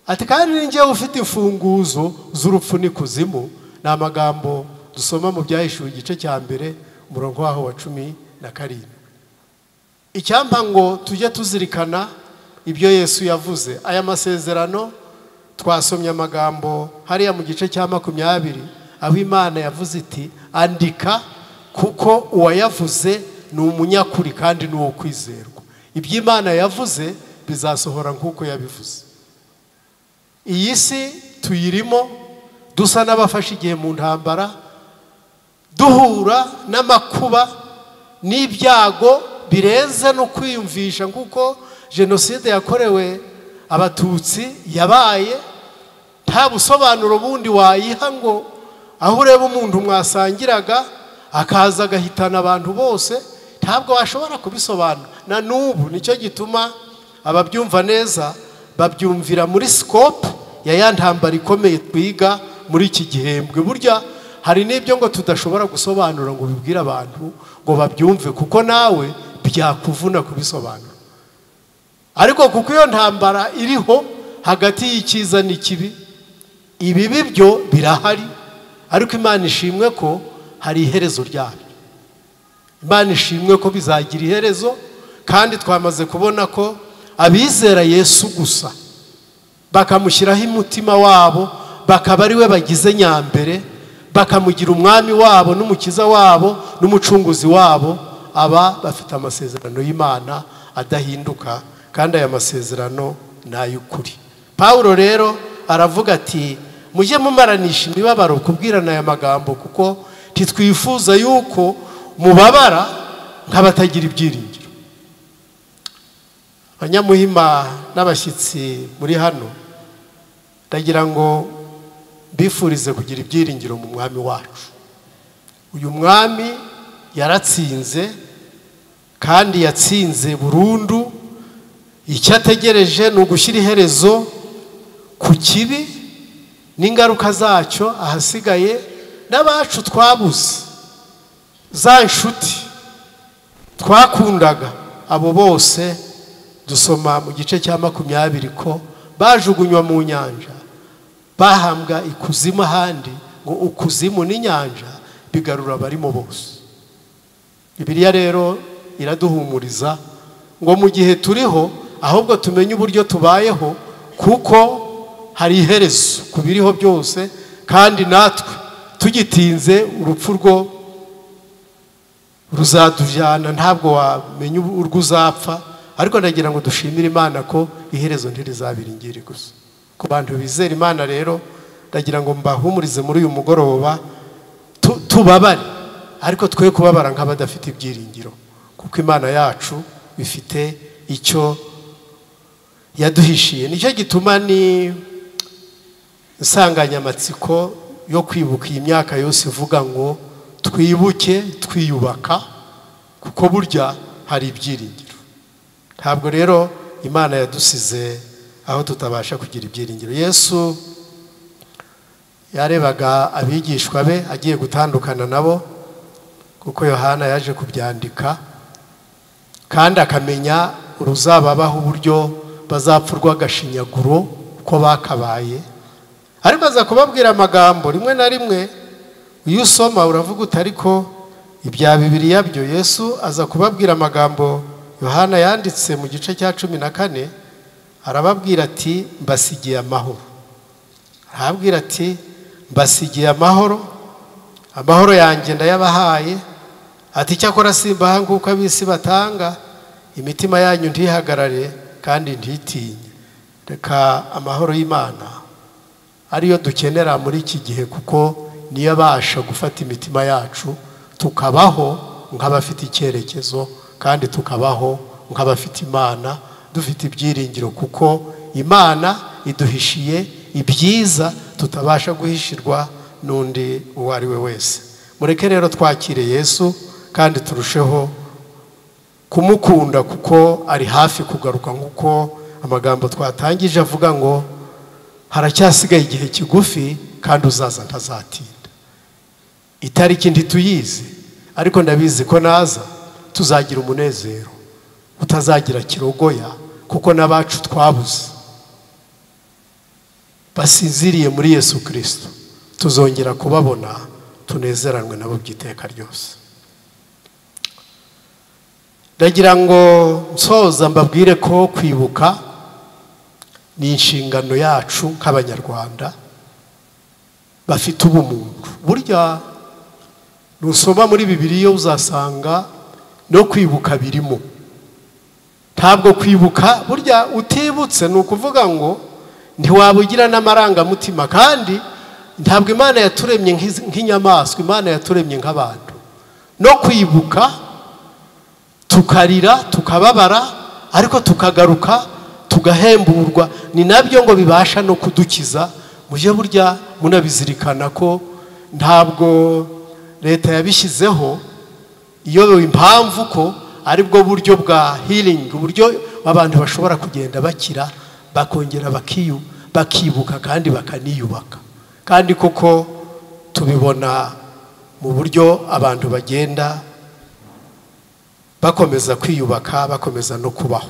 Ati kandi ninjye ufite imfunguzo z'urupfu n'ikuzimu. Ni amagambo dusoma mu Byahishuwe igice cya 1 umurongo waho wa 17. Icyampa ngo tujye tuzirikana ibyo Yesu yavuze. Aya masezerano twasomye amagambo hariya mu gice cya 20 aho Imana yavuze iti andika kuko uwayavuze ni umunyakuri kandi ni uwo kwizerwa. Ibyo Imana yavuze bizasohora nk'uko yabivuze. Iyi si tuyirimo dusa n'abafashe igihe mu ntambara, duhura n'amakuba n'ibyago birenze no kwiyumvisha kuko jenoside yakorewe abatutsi yabaye nta busobanuro bundi wayiha ngo aho ureba umuntu mwasangiraga akaza agahitana abantu bose ntabwo washobora kubisobanura na n'ubu nicyo gituma ababyumva neza babyumvira muri scope ya ntambara ikomeye twiga muri iki gihembwe. Burya hari n'ibyo ngo tudashobora gusobanura ngo bibwire abantu ngo babyumve kuko nawe byakuvuna kubisobanura, ariko kuko iyo ntambara iriho hagati y'icyiza n'ikibi, ibibi byo birahari, ariko Imana ishimwe ko hari iherezo ryabyo. Imana ishimwe ko bizagira iherezo, kandi twamaze kubona ko abizera Yesu gusa bakamushyiraho umutima wabo, bakaba ari we bagize nyambere, bakamugira umwami wabo n'umukiza wabo n'umucunguzi wabo, aba bafite amasezerano y'Imana adahinduka, kandi aya masezerano ni ay'ukuri. Pawulo rero aravuga ati mujye mumaranisha imibabaro kubwirana aya magambo, kuko titwifuza yuko mubabara nk'abatagira ibyiringiro. Abanyamuhima n'abashyitsi muri hano, ndagira ngo bifurize kugira ibyiringiro mu mwami wacu. Uyu mwami yaratsinze, kandi yatsinze burundu. Icyo ategereje ni ugushyira iherezo ku kibi n'ingaruka zacyo. Ahasigaye n'abacu twabuze, za nshuti twakundaga, abo bose dusoma mu gice cya 20 ko bajugunywa mu nyanja, bahambwa ikuzimu, ahandi ngo ukuzimu n'inyanja bigarura abarimo bose. Bibiliya rero iraduhumuriza ngo mu gihe turiho ahubwo tumenye uburyo tubayeho, kuko hari iherezo ku biriho byose, kandi natwe tugitinze urupfu rwo ruzadujyana, ntabwo wamenya urwo uzapfa. Ariko ndagira ngo dushimire Imana ko iherezo ntirizabiringire gusa. Ku bantu bizera Imana rero ndagira ngo mbahumurize muri uyu mugoroba, tubabare ariko twe kubabara nk'abadafite ibyiringiro, kuko Imana yacu bifite icyo yaduhishiye. Nicyo gituma ni insanganyamatsiko yo kwibuka iyi myaka yose ivuga ngo twibuke twiyubaka, kuko burya hari ibyiringiro. Ntabwo rero Imana yadusize aho tutabasha kugira ibyiringiro. Yesu yarebaga abigishwa be agiye gutandukana nabo, kuko Yohana yaje kubyandika, kandi akamenya uruzababaho uburyo bazapfurwa agashinyaguro ko bakabaye. Ariko aza kubabwira amagambo rimwe na rimwe iyo usoma uravuga uti ariko ibya Bibiliya byo. Yesu aza kubabwira amagambo Yohana yanditse mu gice cya 14, arababwira ati mbasigiye amahoro. Arababwira ati mbasigiye amahoro, amahoro yanjye ndayabahaye. Ati cyakora simbaha nk'uko ab'isi batanga, imitima yanyu ntihagarare kandi ntitinye. Reka amahoro y'Imana ariyo dukenera muri iki gihe, kuko niyo abasha gufata imitima yacu tukabaho nk'abafite icyerekezo, kandi tukabaho nk'abafite Imana, dufite ibyiringiro, kuko Imana iduhishiye ibyiza tutabasha guhishirwa n'undi uwo ari we wese. Mureke rero twakire Yesu, kandi turusheho kumukunda, kuko ari hafi kugaruka, nk'uko amagambo twatangije avuga ngo haracyasigaye igihe kigufi, kandi uzaza ntazatinda. Itariki ntituyizi, ariko ndabizi ko naza tuzagira umunezero utazagira kirogoya, kuko n'abacu twabuze basinziriye muri Yesu Kristo tuzongera kubabona, tunezeranwe nabo by'iteka ryose. Ndagira ngo nsoza mbabwire ko kwibuka ni inshingano yacu nk'Abanyarwanda bafite ubumuntu. Burya nusoma muri Bibiliya uzasanga no kwibuka birimo. Ntabwo kwibuka burya utibutse ni ukuvuga ngo ntiwabugira n'amarangamutima, kandi ntabwo Imana yaturemye nk'inyamaswa, Imana yaturemye nk'abantu, no kwibuka tukarira tukababara ariko tukagaruka tugahemburwa, ni nabyo ngo bibasha no kudukiza. Mujye burya munabizirikana ko ntabwo leta yabishyizeho iyo impamvu ko ari bwo buryo bwa healing, uburyo abantu bashobora kugenda bakira bakongera bakibuka kandi bakaniyubaka. Kandi koko tubibona mu buryo abantu bagenda bakomeza kwiyubaka, bakomeza no kubaho.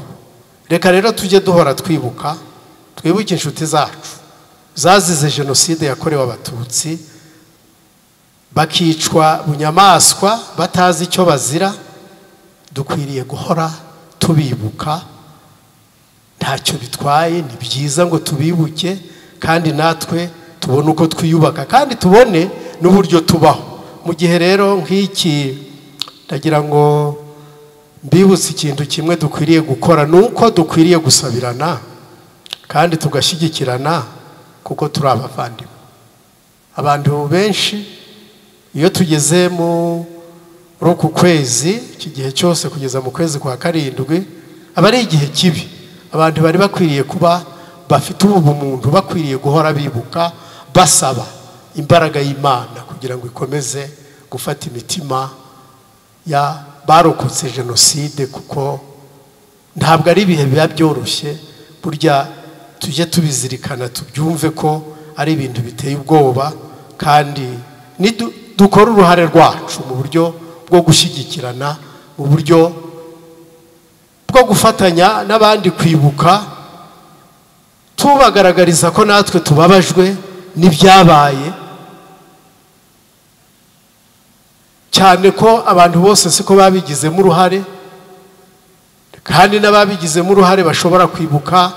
Reka rero tujye duhora twibuka, twibuke inshuti zacu zazize jenoside yakorewe abatutsi, bakicwa bunyamaswa batazi icyo bazira. Dukwiriye guhora tubibuka, ntacyo bitwaye, ni byiza ngo tubibuke kandi natwe tubone uko twiyubaka kandi tubone n'uburyo tubaho. Mu gihe rero nk'iki ndagira ngo mbibutse ikintu kimwe dukwiriye gukora, nuko dukwiriye gusabirana kandi tugashyigikirana kuko turi abavandimwe. Abantu benshi iyo tugeze muri uku kwezi, iki gihe cyose kugeza mu kwezi kwa karindwi, aba ari igihe kibi. Abantu bari bakwiriye kuba bafite ubumuntu, bakwiriye guhora bibuka, basaba imbaraga y'Imana kugira ngo ikomeze gufata imitima ya barokotse jenoside, kuko ntabwo ari ibihe biba byoroshye. Burya tujye tubizirikana, tubyumve ko ari ibintu biteye ubwoba, kandi dukora uruhare rwacu mu buryo bwo gushyigikirana, mu buryo bwo gufatanya n'abandi kwibuka, tubagaragariza ko natwe tubabajwe n'ibyabaye, cyane ko abantu bose siko babigizemo uruhare, kandi n'ababigizemo uruhare bashobora kwibuka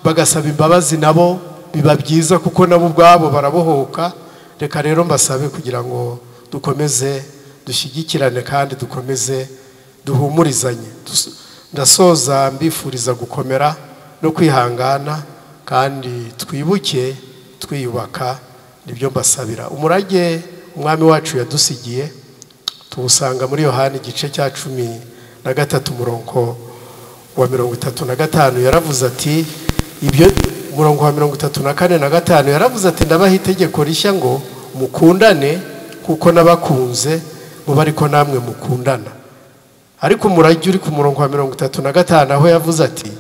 bagasaba imbabazi, nabo biba byiza kuko nabo ubwabo barabohoka. Reka rero mbasabe kugira ngo dukomeze dushyigikirane kandi dukomeze duhumurizanye. Ndasoza mbifuriza gukomera no kwihangana, kandi twibuke twiyubaka, nibyo mbasabira. Umurage umwami wacu yadusigiye tuwusanga muri Yohana igice cya 13 umurongo wa 35. Yaravuze ati ibyo, umurongo wa 34 na 5 yaravuze ati ndabaha itegeko rishya ngo mukundane kuko nabakunze muba ariko namwe mukundana. Ariko umurage uri ku murongo wa 35 aho yavuze ati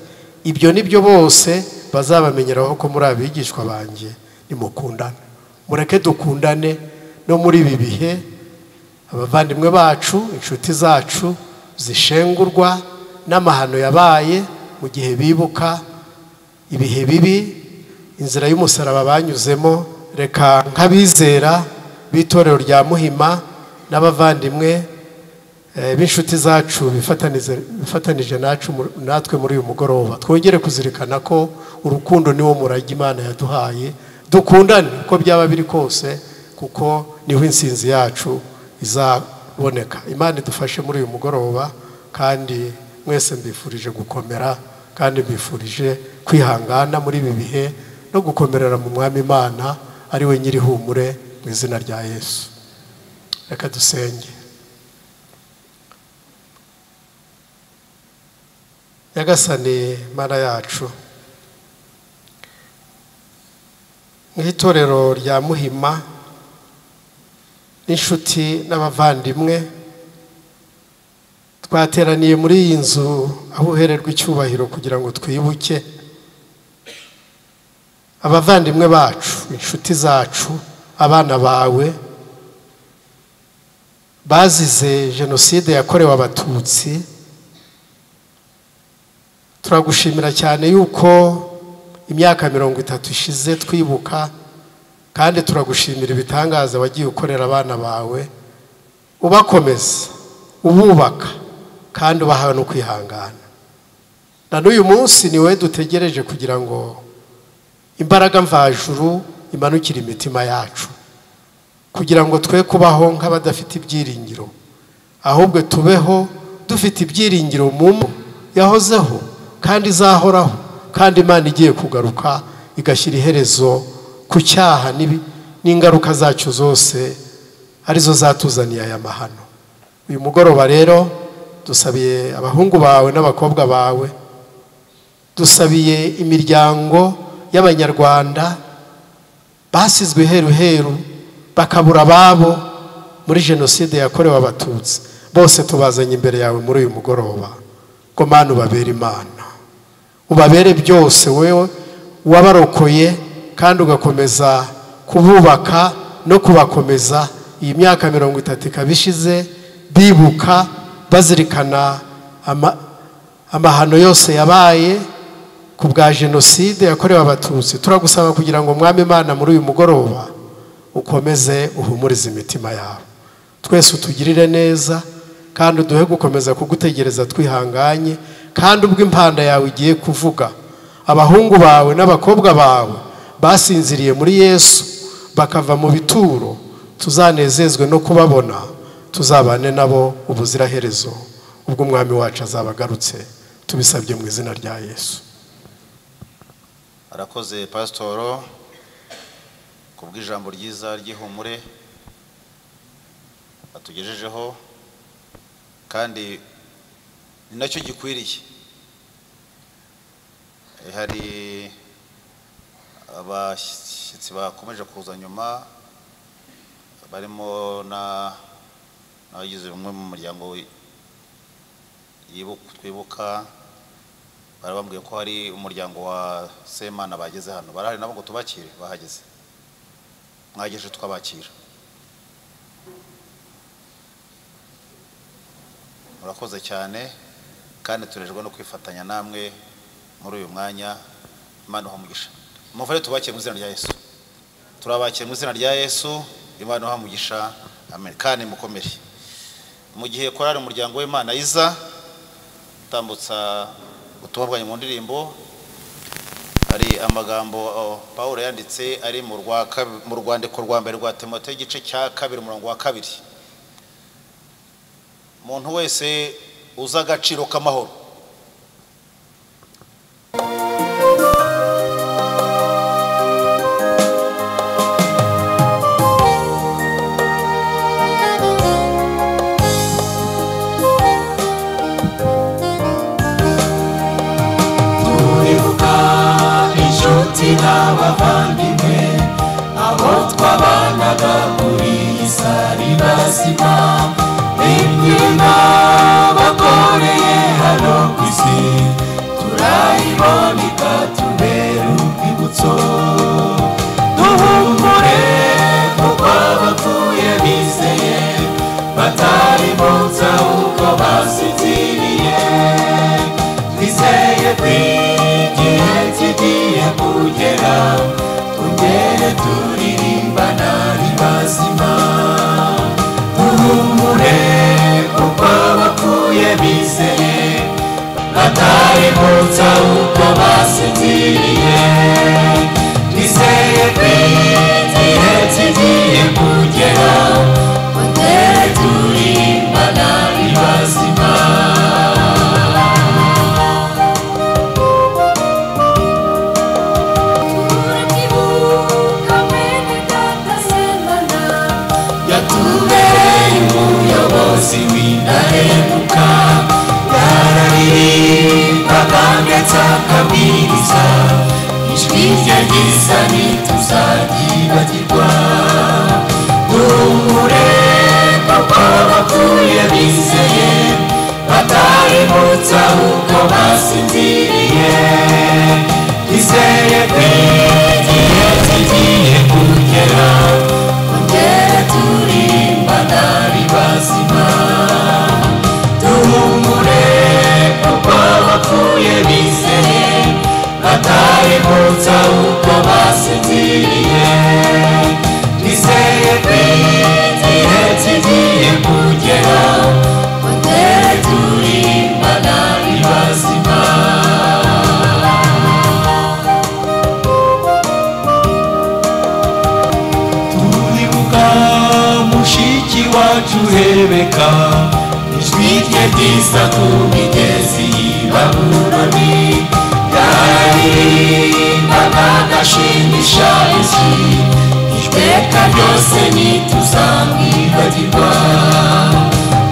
ibyo nibyo bose bazabamenyeraho ko muri abigishwa banjye, nimukundane. Mureke dukundane no muri ibi bihe, abavandimwe bacu, inshuti zacu zishengurwa n'amahano yabaye mu gihe bibuka ibihe bibi, inzira y'umusaraba banyuzemo. Reka nk'abizera b'itorero rya Muhima n'abavandimwe b'inshuti zacu bifatanije natwe muri uyu mugoroba, twongere kuzirikana ko urukundo niwo murage Imana yaduhaye. Dukundane uko byaba biri kose, kuko niho insinzi yacu izaboneka. Imana idufashe muri uyu mugoroba, kandi mwese mbifurije gukomera, kandi mbifurije kwihangana muri ibi bihe no gukomerera mu mwami Imana ari we nyiri humure, mu izina rya Yesu. Reka dusenge. Nyagasani Mana yacu, nk'itorero rya Muhima n'inshuti n'abavandimwe twateraniye muri iyi nzu aho uhererwa icyubahiro kugira ngo twibuke abavandimwe bacu, inshuti zacu, abana bawe bazize jenoside yakorewe abatutsi. Turagushimira cyane yuko imyaka 30 ishize twibuka, kandi turagushimira ibitangaza wagiye ukorera abana bawe, ubakomeza, ububaka, kandi ubaha no kwihangana. Na n'uyu munsi ni we dutegereje kugira ngo imbaraga mvajuru imanukire imitima yacu, kugira ngo twe kubaho nk'abadafite ibyiringiro, ahubwo tubeho dufite ibyiringiro mu yahozeho kandi izahoraho, kandi Imana igiye kugaruka igashyira iherezo ku cyaha n'ingaruka zacyo zose arizo zatuzaniye aya mahano. Uyu mugoroba rero dusabiye abahungu bawe n'abakobwa bawe, dusabiye imiryango y'abanyarwanda basizwe heruheru bakabura ababo muri jenoside yakorewe abatutsi. Bose tubazanye imbere yawe muri uyu mugoroba ngo Mana ubabere Imana, ubabere byose, wewe wabarokoye kandi ugakomeza kububaka no kubakomeza. Iyi myaka 30 ikabishize bibuka bazirikana amahano yose yabaye ku bwa jenoside yakorewe abatutsi. Turagusaba kugira ngo Mwami Imana muri uyu mugoroba ukomeze uhumurize imitima yabo, twese utugirire neza kandi uduhe gukomeza kugutegereza twihanganye. Kandi ubwo impanda yawe igiye kuvuga, abahungu bawe n'abakobwa bawe basinziriye muri Yesu bakava mu bituro, tuzanezezwe no kubabona, tuzabane nabo ubuziraherezo ubwo Umwami wacu azabagarutse. Tubisabye mu izina rya Yesu. Arakoze Pasitoro kubw'ijambo ryiza ry'ihumure atugejejeho, kandi ni nacyo gikwiriye. Hari abashyitsi bakomeje kuza nyuma barimo n'abagize umwe mu muryango twibuka, barabambwiye ko hari umuryango wa Semana bageze hano. Barahari nabo ngo tubakire, bahageze, mwageje twabakira. Murakoze cyane kandi turejwe no kwifatanya namwe muri uyu mwanya. Imana umugisha. Muvare tubakiye mu izina rya Yesu. Turabakiye mu izina rya Yesu. Imana umugisha. Amen. Kandi mukomere. Mu gihe korari umuryango w'Imana iza tambutsa ubutumwa bwanyu mu ndirimbo, hari amagambo Paulo yanditse ari mu rwandiko rwa mbere rwa Timoteyo igice cya 2 umurongo wa 2. Umuntu wese uza agaciro k'amahoro turibuka inshuti n'abavandimwe abo twabanaga kuri iyi sari bazima, imyenda bakoreye hano ku isi turayibona ikatubera urwibutso. Duhumure kuko abapfuye bizeye batarimutse ahubwo basinziriye, twizeye ko igihe kigiye kugera twongere turirimbana ari bazima. Duhumure kuko abapfuye bizeye batarimutse ahubwo basinziriye, twizeye ko igihe kigiye kugera twongere turirimbana ari bazima. Yatubereye umuyobozi w'indahemuka, yararirimbaga ndetse akabwiriza, ijwi rye ryiza ntituzaryibagirwa. Duhumure kuko abapfuye bizeye batarimutse ahubwo basinziriye, twizeye ko igihe kigiye kugera twongere turirimbana ari bazima. Duhumure kuko abapfuye bizeye batarimutse ahubwo basinziriye, twizeye ko igihe kigiye kugera twongere turirimbana ari bazima. Turibuka mushiki wacu Rebeka, ijwi rye ryiza ku migezi y'i Babuloni, yararirimbaga agashimisha isi, ijwi iteka ryose ntituzamwibagirwa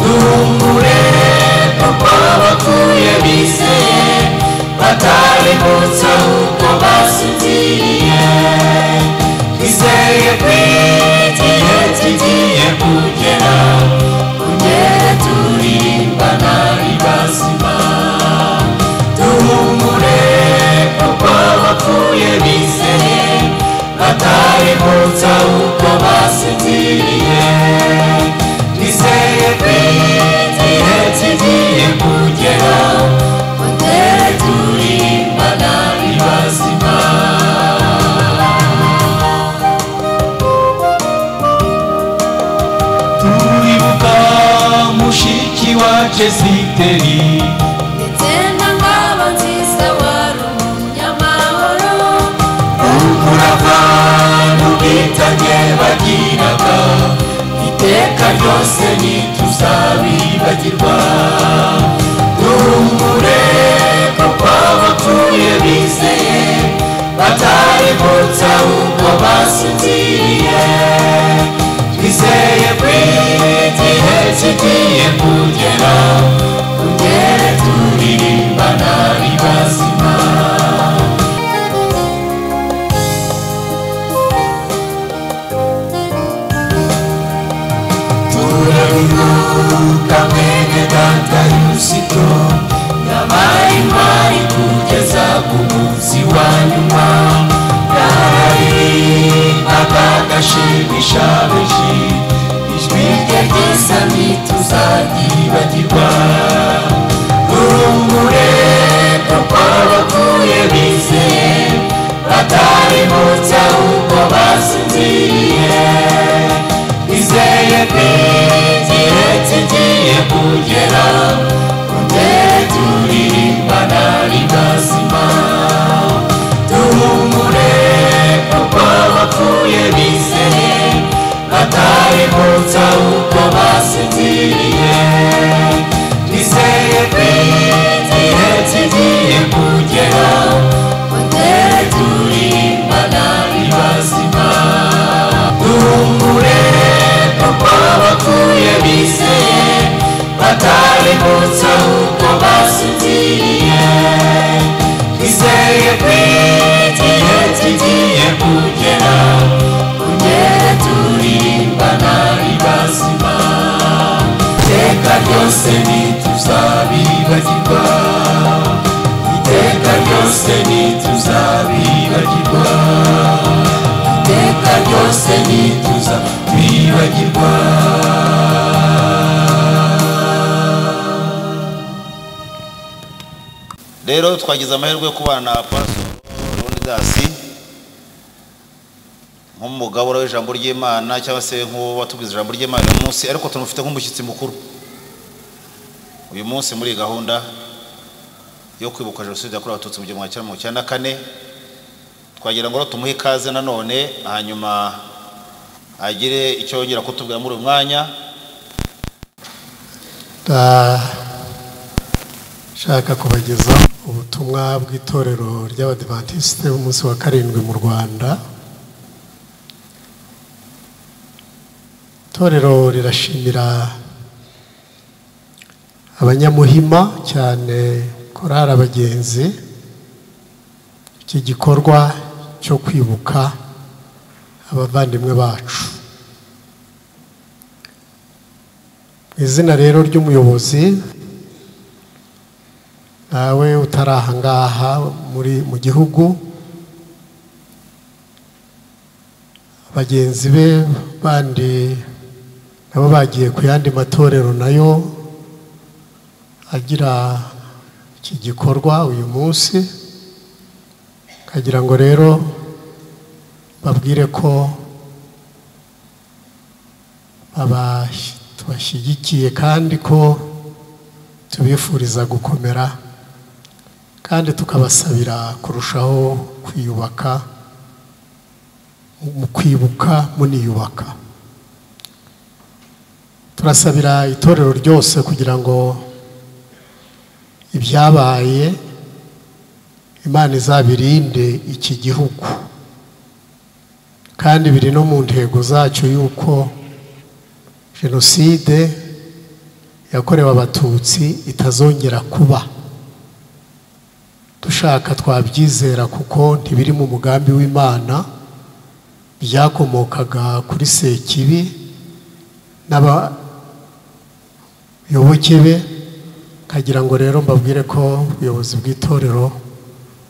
duhumure kuko abapfuye bizeye bataributse ahubwo basinziriye twizeye ko igihe kigiye kugera kongere turirimbana ari bazima duhumure kuko abapfuye bizeye bataributse ahubwo basinziriye twizeye ko igihe kigiye kugera kongere turirimbana ari bazima turibuka mushiki wacu Esiteri ndetse na Ngabonziza wari umunyamahoro umurava n'ubwitange bagiraga iteka ryose ntituzabibagirwa duhumure kuko abapfuye bizeye bataributse ahubwo basinziriye twizeye ko igihe kigiye kugera kongere turirimbana ari bazima turabibuka mwene data Yusito yabaye intwari kugeza ku munsi wa nyuma yararirimbaga agashimisha benshi ijwi rye ryiza ntituzaryibagirwa duhumure kuko abapfuye bizeye bataributse ahubwo basinziriye twizeye ko igihe kigiye kugera kongere turirimbana ari bazima duhumure kuko abapfuye bizeye bataributse ahubwo basinziriye twizeye ko igihe kigiye kugera kongere turirimbana ari bazima duhumure kuko abapfuye bizeye bataributse ahubwo basinziriye twizeye ko igihe kigiye kugera kongere turirimbana ari bazima iteka ryose ntituzabibagirwa iteka ryose ntituzabibagirwa iteka ryose ntituzabibagirwa rero twagize amahirwe yo kubana na Pastor Leonidas nk'umugabura w'ijambo ry'Imana cyangwa se nk'uwatubwiza ijambo ry'Imana uyu munsi ariko tunufite nk'umushyitsi mukuru uyu munsi muri gahunda yo kwibuka jenoside yakorewe abatutsi mu 1994 twagira ngo tumuhe ikaze nanone hanyuma agire icyo yongera kutubwira muri uyu mwanya shaka kubageza ubutumwa bw'itorero ry'Abadiventiste b'umunsi wa karindwi mu Rwanda. Itorero rirashimira abanyamuhima cyane korali abagenzi iki gikorwa cyo kwibuka abavandimwe bacu. Mu izina rero ry'umuyobozi nawe utaraha ngaha mu gihugu, abagenzi be bandi nabo bagiye ku yandi matorero nayo agira iki gikorwa uyu munsi, kagira ngo rero babwire ko tubashyigikiye kandi ko tubifuriza gukomera kandi tukabasabira kurushaho kwiyubaka, mu kwibuka muniyubaka. Turasabira itorero ryose kugira ngo ibyabaye Imana izabirinde iki gihugu kandi biri no mu ntego zacyo yuko jenoside yakorewe abatutsi itazongera kuba. Dushaka twabyizera kuko ntibiri mu mugambi w'Imana, byakomokaga kuri Sekibi n'abayoboke be. Kagira ngo rero mbabwire ko ubuyobozi bw'itorero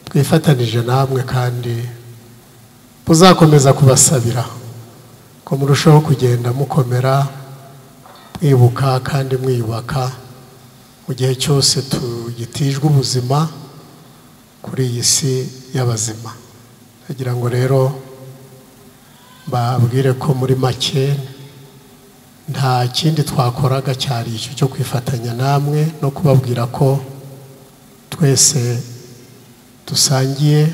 twifatanije namwe kandi buzakomeza kubasabira ko murushaho kugenda mukomera, mwibuka kandi mwiyubaka mu gihe cyose tugitijwe ubuzima kuri iyi si y'abazima. Kagira ngo rero mbabwire ko muri make nta kindi twakoraga cyari icyo cyo kwifatanya namwe no kubabwira ko twese dusangiye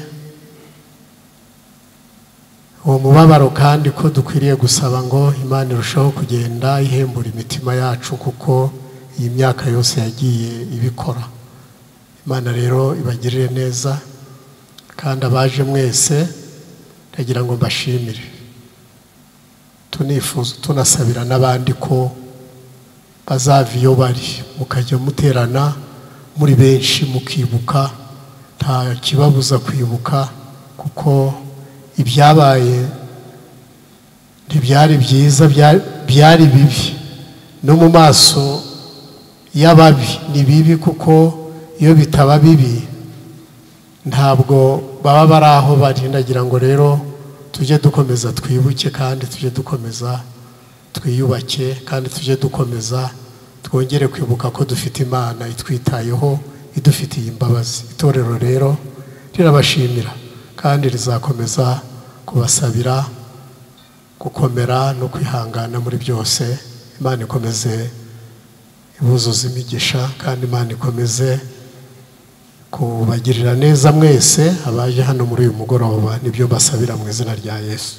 uwo mubabaro, kandi ko dukwiriye gusaba ngo Imana irushaho kugenda ihembura imitima yacu kuko iyi myaka yose yagiye ibikora. Imana rero ibagirire neza, kandi abaje mwese ndagira ngo mbashimire, tunifuza tunasabira n'abandi ko bazava iyo bari mukajya muterana muri benshi mukibuka, nta kibabuza kwibuka kuko ibyabaye ntibyari byiza, byari bibi no mu maso y'ababi ni bibi, kuko iyo bitaba bibi ntabwo baba bari aho bari. Ndagira ngo rero tujye dukomeza twibuke kandi tujye dukomeza twiyubake kandi tujye dukomeza twongere kwibuka ko dufite Imana itwitayeho idufitiye imbabazi. Itorero rero rirabashimira kandi rizakomeza kubasabira gukomera no kwihangana muri byose. Imana ikomeze ibuzuza imigisha kandi Imana ikomeze kubagirira neza mwese abaje hano muri uyu mugoroba. Nibyo basabira mu izina rya Yesu.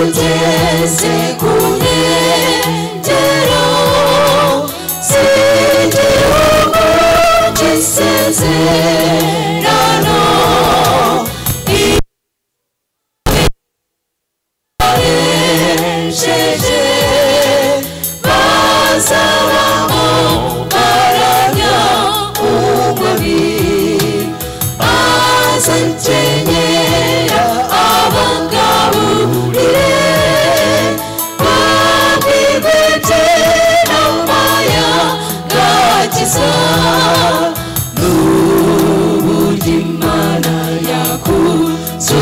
tugeze ku nkengero z'igihugu cy'isezerano ihejeje bazabamo baramya umwami azakenyera abangaburire babibete n'amaya gakiza n'uburyo Imana yakuze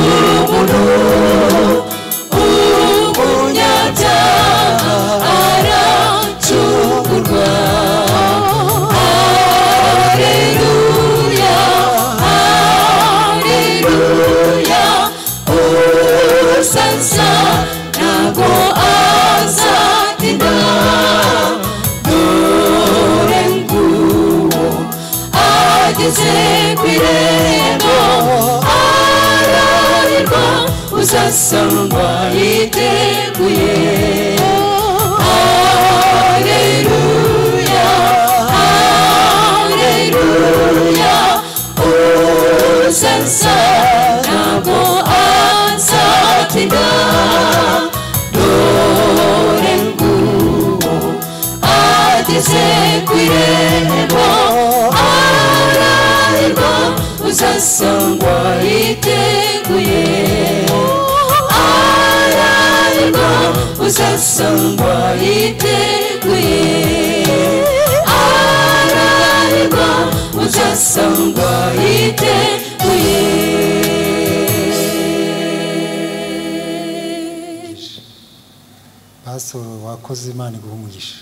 umuntu umunyabyaha aracungurwa. Haleluya, haleluya, uzaza ntabwo azatinda, dore nguwo ageze ku irembo ararira, uzasangwa yiteguye. Haleluya, haleluya, uzaza ntabwo azatinda, dore nguwo ageze ku irembo ararira, uzasangwa yiteguye. Ararira, uzasangwa yiteguye. Ararira, uzasangwa yiteguye. Pastor wakoze, Imana iguhe umugisha.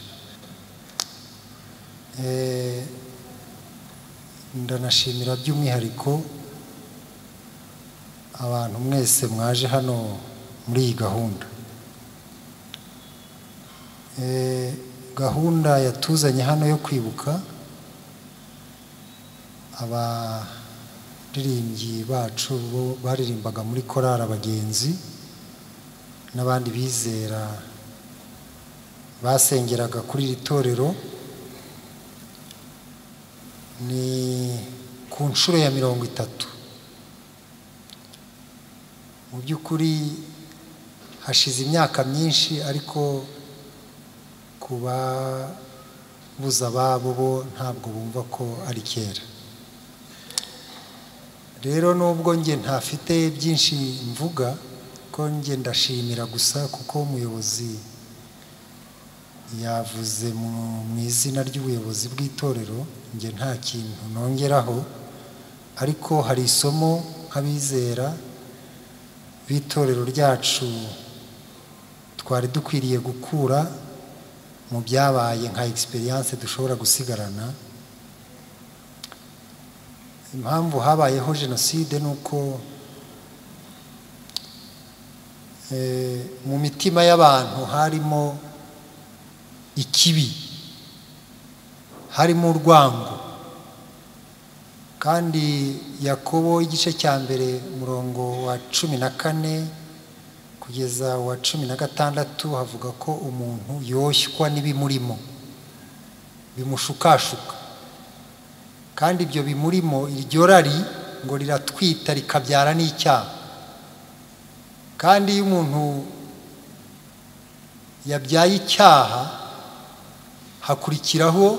Ndanashimira by'umwihariko abantu mwese mwaje hano muri iyi gahunda. Gahunda yatuzanye hano yo kwibuka abaririmbyi bacu bo baririmbaga muri korali Abagenzi n'abandi bizera basengeraga kuri iri torero. Ni ku nshuro ya 30. Mu by'ukuri hashize imyaka myinshi, ariko kubabuza ababo bo ntabwo bumva ko ari kera. Rero nubwo nge ntafite byinshi mvuga, ko nge ndashimira gusa kuko umuyobozi yavuze mu izina ry'ubuyobozi bw'itorero, nge nta kintu nongeraho, ariko hari isomo nk'abizera b'itorero ryacu twari dukwiriye gukura mu byabaye nka experience dushobora gusigarana. Impamvu habayeho jenoside nuko mu mitima y'abantu harimo ikibi, harimo urwango, kandi Yakobo igice cya mbere umurongo wa 14 kugeza wa 16 havuga ko umuntu yoshywa n'ibimurimo bimushukashuka, kandi ibyo bimurimo iryo rari ngo riratwita rikabyara n'icyaha. Kandi iyo umuntu yabyaye icyaha hakurikiraho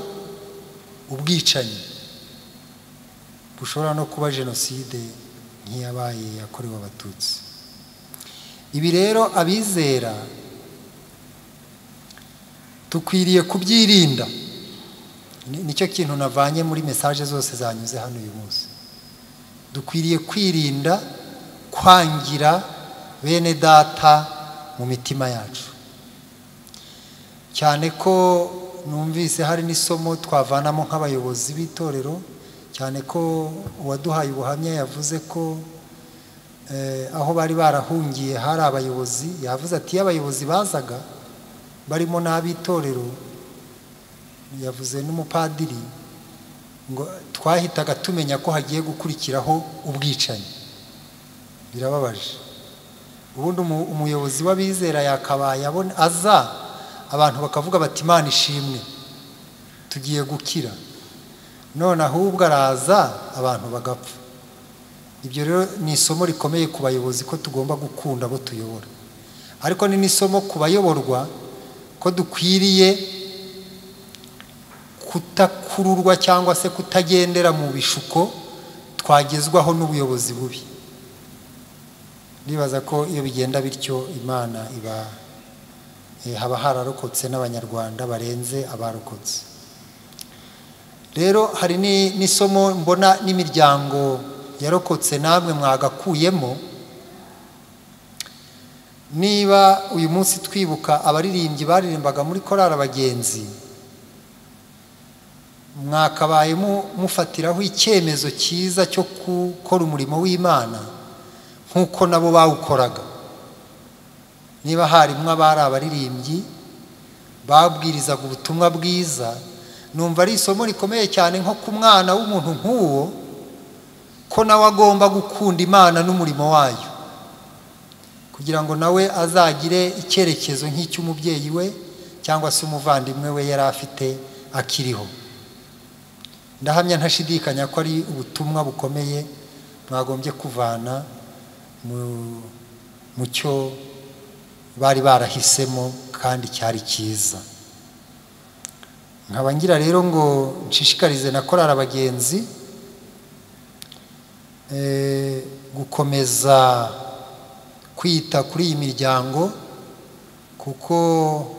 ubwicanyi bushobora no kuba jenoside nk'iyabaye yakorewe Abatutsi. Ibi rero abizera tukwiriye kubyirinda. Nicyo kintu navanye muri message zose zanyuze hano uyu munsi. Dukwiriye kwirinda kwangira bene data mu mitima yacu, cyane ko numvise hari n'isomo twavanamo nk'abayobozi b'itorero, cyane ko uwaduhaye ubuhamya yavuze ko aho bari barahungiye hari abayobozi. Yavuze ati abayobozi bazaga barimo n'ab'itorero, yavuze n'umupadiri, ngo twahitaga tumenya ko hagiye gukurikiraho ubwicanyi. Birababaje. ubundi umuyobozi w'abizera yakabaye aza abantu bakavuga bati Imana ishimwe tugiye gukira, none ahubwo araza abantu bagapfa. Ibyo rero ni isomo rikomeye ku bayobozi ko tugomba gukunda abo tuyobora, ariko ni n'isomo ku bayoborwa ko dukwiriye kutakururwa cyangwa se kutagendera mu bishuko twagezwaho n'ubuyobozi bubi. Nibaza ko iyo bigenda bityo Imana iba haba hararokotse n'abanyarwanda barenze abarokotse. Rero hari n'isomo mbona n'imiryango yarokotse namwe mwagakuyemo. Niba uyu munsi twibuka abaririmbyi baririmbaga muri korali Abagenzi, mwakabaye mufatiraho icyemezo cyiza cyo gukora umurimo w'Imana nk'uko nabo bawukoraga. Niba harimo abari abaririmbyi babwirizaga ubutumwa bwiza, numva ari isomo rikomeye cyane nko ku mwana w'umuntu nk'uwo, ko nawe agomba gukunda Imana n'umurimo wayo kugira ngo nawe azagire icyerekezo nk'icy'umubyeyi we cyangwa se umuvandimwe we yari afite akiriho. Ndahamya ntashidikanya ko ari ubutumwa bukomeye mwagombye kuvana mu cyo bari barahisemo kandi cyari cyiza. Nkaba ngira rero ngo nshishikarize na korali Abagenzi gukomeza kwita kuri iyi miryango, kuko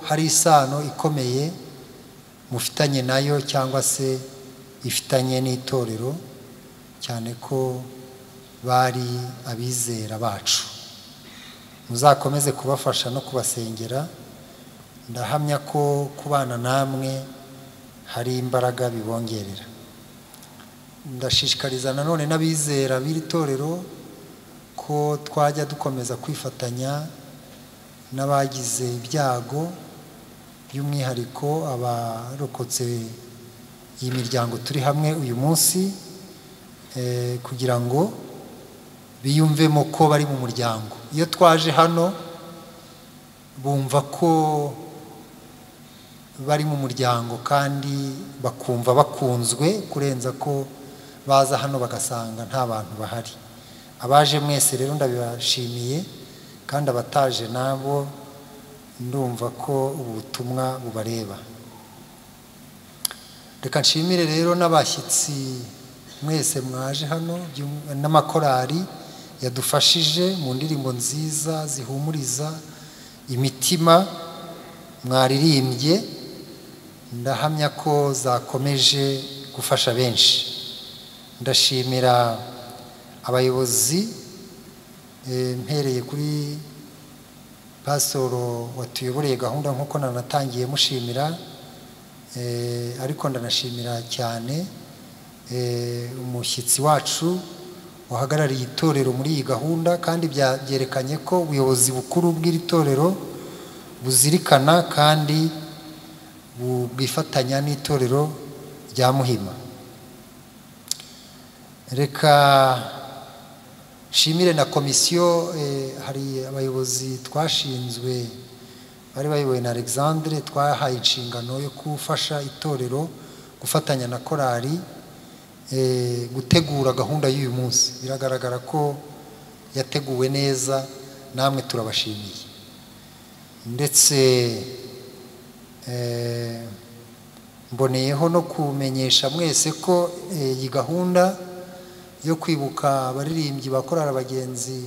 hari isano ikomeye mufitanye nayo cyangwa se ifitanye n'itorero, cyane ko bari abizera bacu. Muzakomeze kubafasha no kubasengera. Ndahamya ko kubana namwe hari imbaraga bibongerera. Ndashishikariza nanone n'abizera b'iri torero ko twajya dukomeza kwifatanya n'abagize ibyago, by'umwihariko abarokotse iyi miryango turi hamwe uyu munsi, kugira ngo biyumvemo ko bari mu muryango. Iyo twaje hano bumva ko bari mu muryango kandi bakumva bakunzwe kurenza ko baza hano bagasanga nta bantu bahari. Abaje mwese rero ndabibashimiye, kandi abataje nabo ndumva ko ubu butumwa bubareba. Reka nshimire rero n'abashyitsi mwese mwaje hano n'amakorali yadufashije mu ndirimbo nziza zihumuriza imitima mwaririmbye. Ndahamya ko zakomeje gufasha benshi. Ndashimira abayobozi mpereye kuri pasitoro watuyoboreye gahunda nk'uko nanatangiye mushimira, ariko ndanashimira cyane umushyitsi wacu uhagarariye itorero muri iyi gahunda, kandi byerekanye ko ubuyobozi bukuru bw'iri torero buzirikana kandi bwifatanya n'itorero rya Muhima. Reka nshimire na komisiyo, hari abayobozi twashinzwe bari bayobowe na Alexandre, twahaye inshingano yo gufasha itorero gufatanya na korali gutegura gahunda y'uyu munsi. Biragaragara ko yateguwe neza, namwe turabashimiye. Ndetse mboneyeho no kumenyesha mwese ko iyi gahunda yo kwibuka abaririmbyi ba korali Abagenzi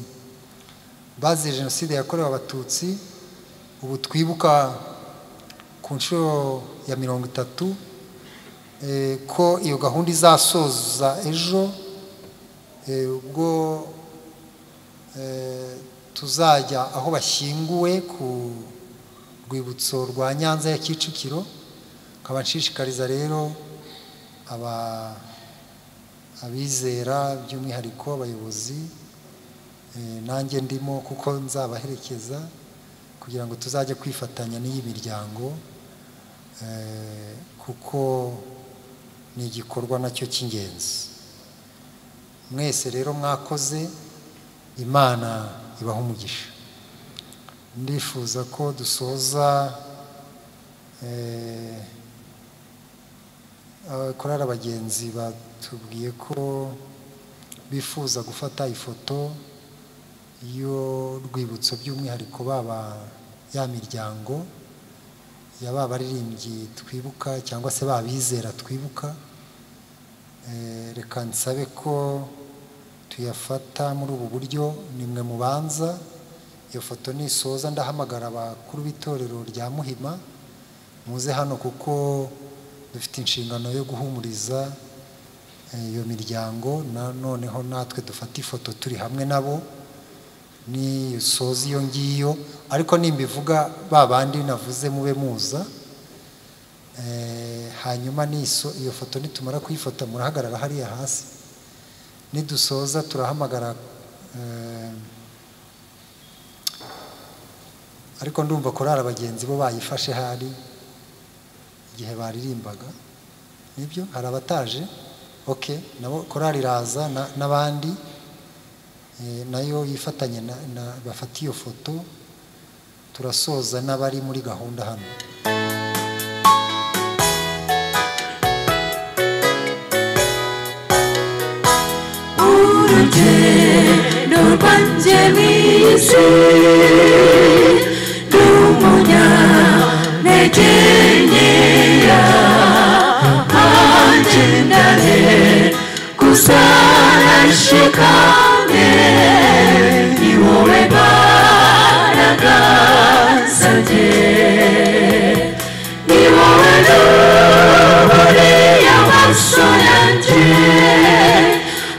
bazize Jenoside yakorewe Abatutsi, ubu twibuka ku nshuro ya 30, ko iyo gahunda izasoza ejo, ubwo tuzajya aho bashyinguwe ku rwibutso rwa Nyanza ya Kicukiro. Nkaba nshishikariza rero abizera, by'umwihariko abayobozi, nanjye ndimo kuko nzabaherekeza, kugira ngo tuzajye kwifatanya n'iyi miryango, kuko ni igikorwa nacyo cy'ingenzi. Mwese rero mwakoze, Imana ibaha umugisha. ndifuza ko dusoza korali abagenzi batubwiye ko bifuza gufata ifoto y'urwibutso by'umwihariko baba ya miryango ya ba baririmbyi twibuka cyangwa se babizera twibuka. Reka nsabe ko tuyafata muri ubu buryo, nimwe mubanza. Iyo foto nisoza ndahamagara abakuru b'itorero rya Muhima muze hano kuko dufite inshingano yo guhumuriza iyo miryango, noneho natwe dufata ifoto turi hamwe nabo nisoza iyo ngiyo. Ariko nimbivuga ba bandi navuze mube muza, hanyuma iyo foto nitumara kuyifata murahagarara hariya hasi, nidusoza turahamagara ariko ndumva korali abagenzi bo bayifashe hari igihe baririmbaga, nibyo hari abataje. Okay, nabo korali iraza n'abandi nayo yifatanye bafata iyo foto, turasoza n'abari muri gahunda hano. Urugendo rwanjye mw'isi rw'umunyantege nkeya, agendane gusa nashikamye, ni wowe mbaraga zanjye, ni wowe nuburiye amaso yanjye,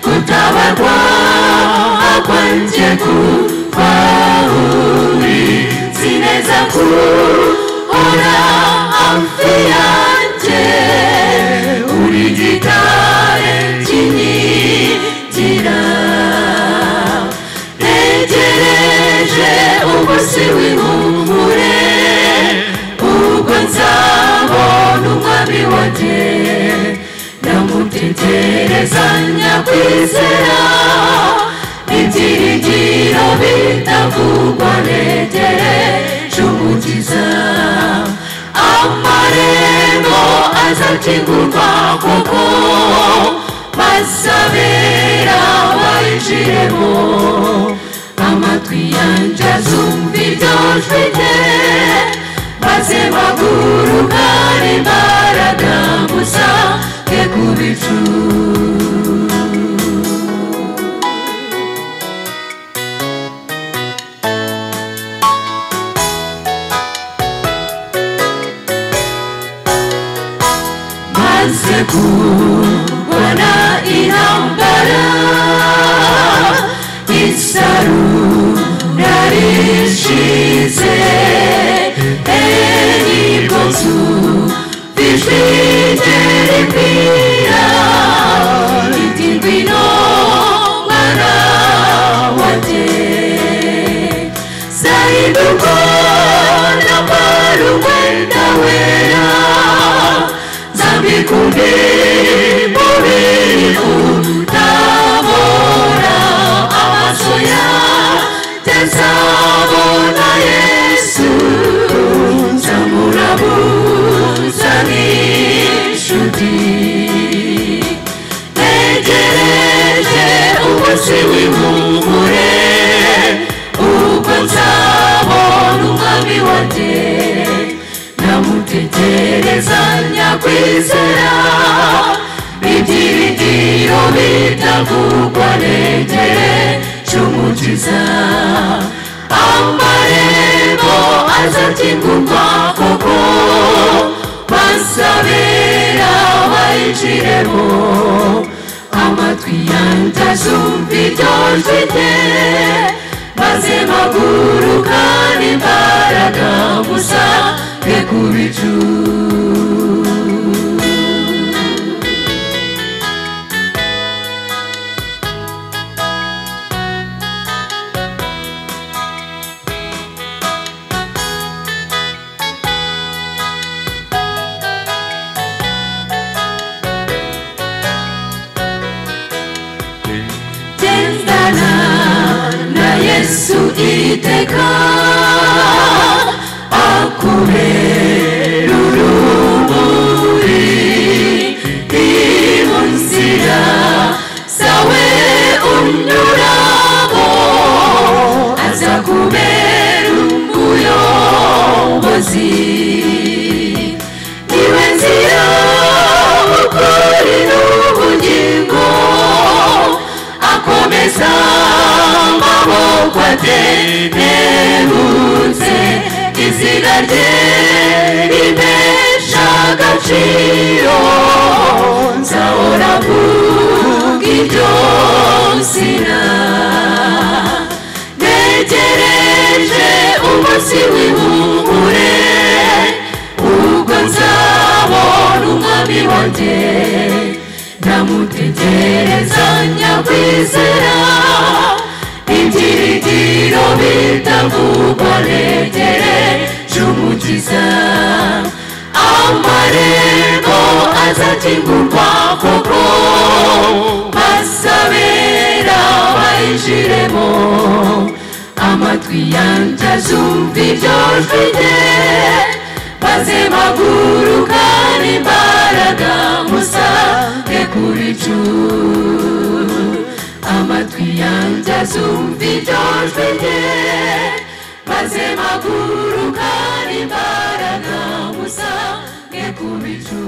gutabarwa kwanjye kuva uri, nzi neza ko uhora hafi yanjye, uri gitare kinyigira, ntegereje umunsi w'ihumure, ubwo nzabona umwami wanjye, ndamutegereza nyakwizera, ibyiringiro bitavugwa, ntegereje umukiza, amarembo azakingurwa koko, maze abera bayinjiremo, amatwi yanjye azumva iryo jwi rye, maze bagurukane imbaraga musange ku bicu. Maze kubona intambara, isarura rishize, nibwo nzumva ijwi rye rimbwira riti ngwino mwana wanjye, zahindurwa n'ambara umwenda wera, nzambikundi mubiri utabora, amaso yanjye azabona Yesu, nzamurabuza nk'inshuti, ntegereje umunsi w'ihumure, ubwo nzabona umwami wanjye, ndamutegereza nyakwizera, ibyiringiro bitavugwa, ntegereje umukiza, amarembo azakingurwa koko, maze abera bayinjiremo, amatwi yanjye azumva iryo jwi rye, maze mpagurukane imbaraga musange ku bicu. Gendana na Yesu iteka, azakubera urumuri mu nzira zawe unyuramo, azakubera umuyobozi, niwe nzira ukuri n'ubugingo, akomeza amaboko atenebutse, izina rye rimesha agaciro, nzahora mvuga iryo zina. Ntegereje umunsi w'ihumure, ubwo nzabona umwami wanjye, ndamutegereza nyakwizera, ibyiringiro bitavugwa ntegereje umukiza. Amarembo azakingurwa koko, bazabera bayinjiremo, amatwi yanjye azumva iryo jwi rye, maze mpagurukana imbaraga musange ku bicu. Amatwi yanjye azumva iryo jwi rye, maze mpagurukana imbaraga musange ku bicu.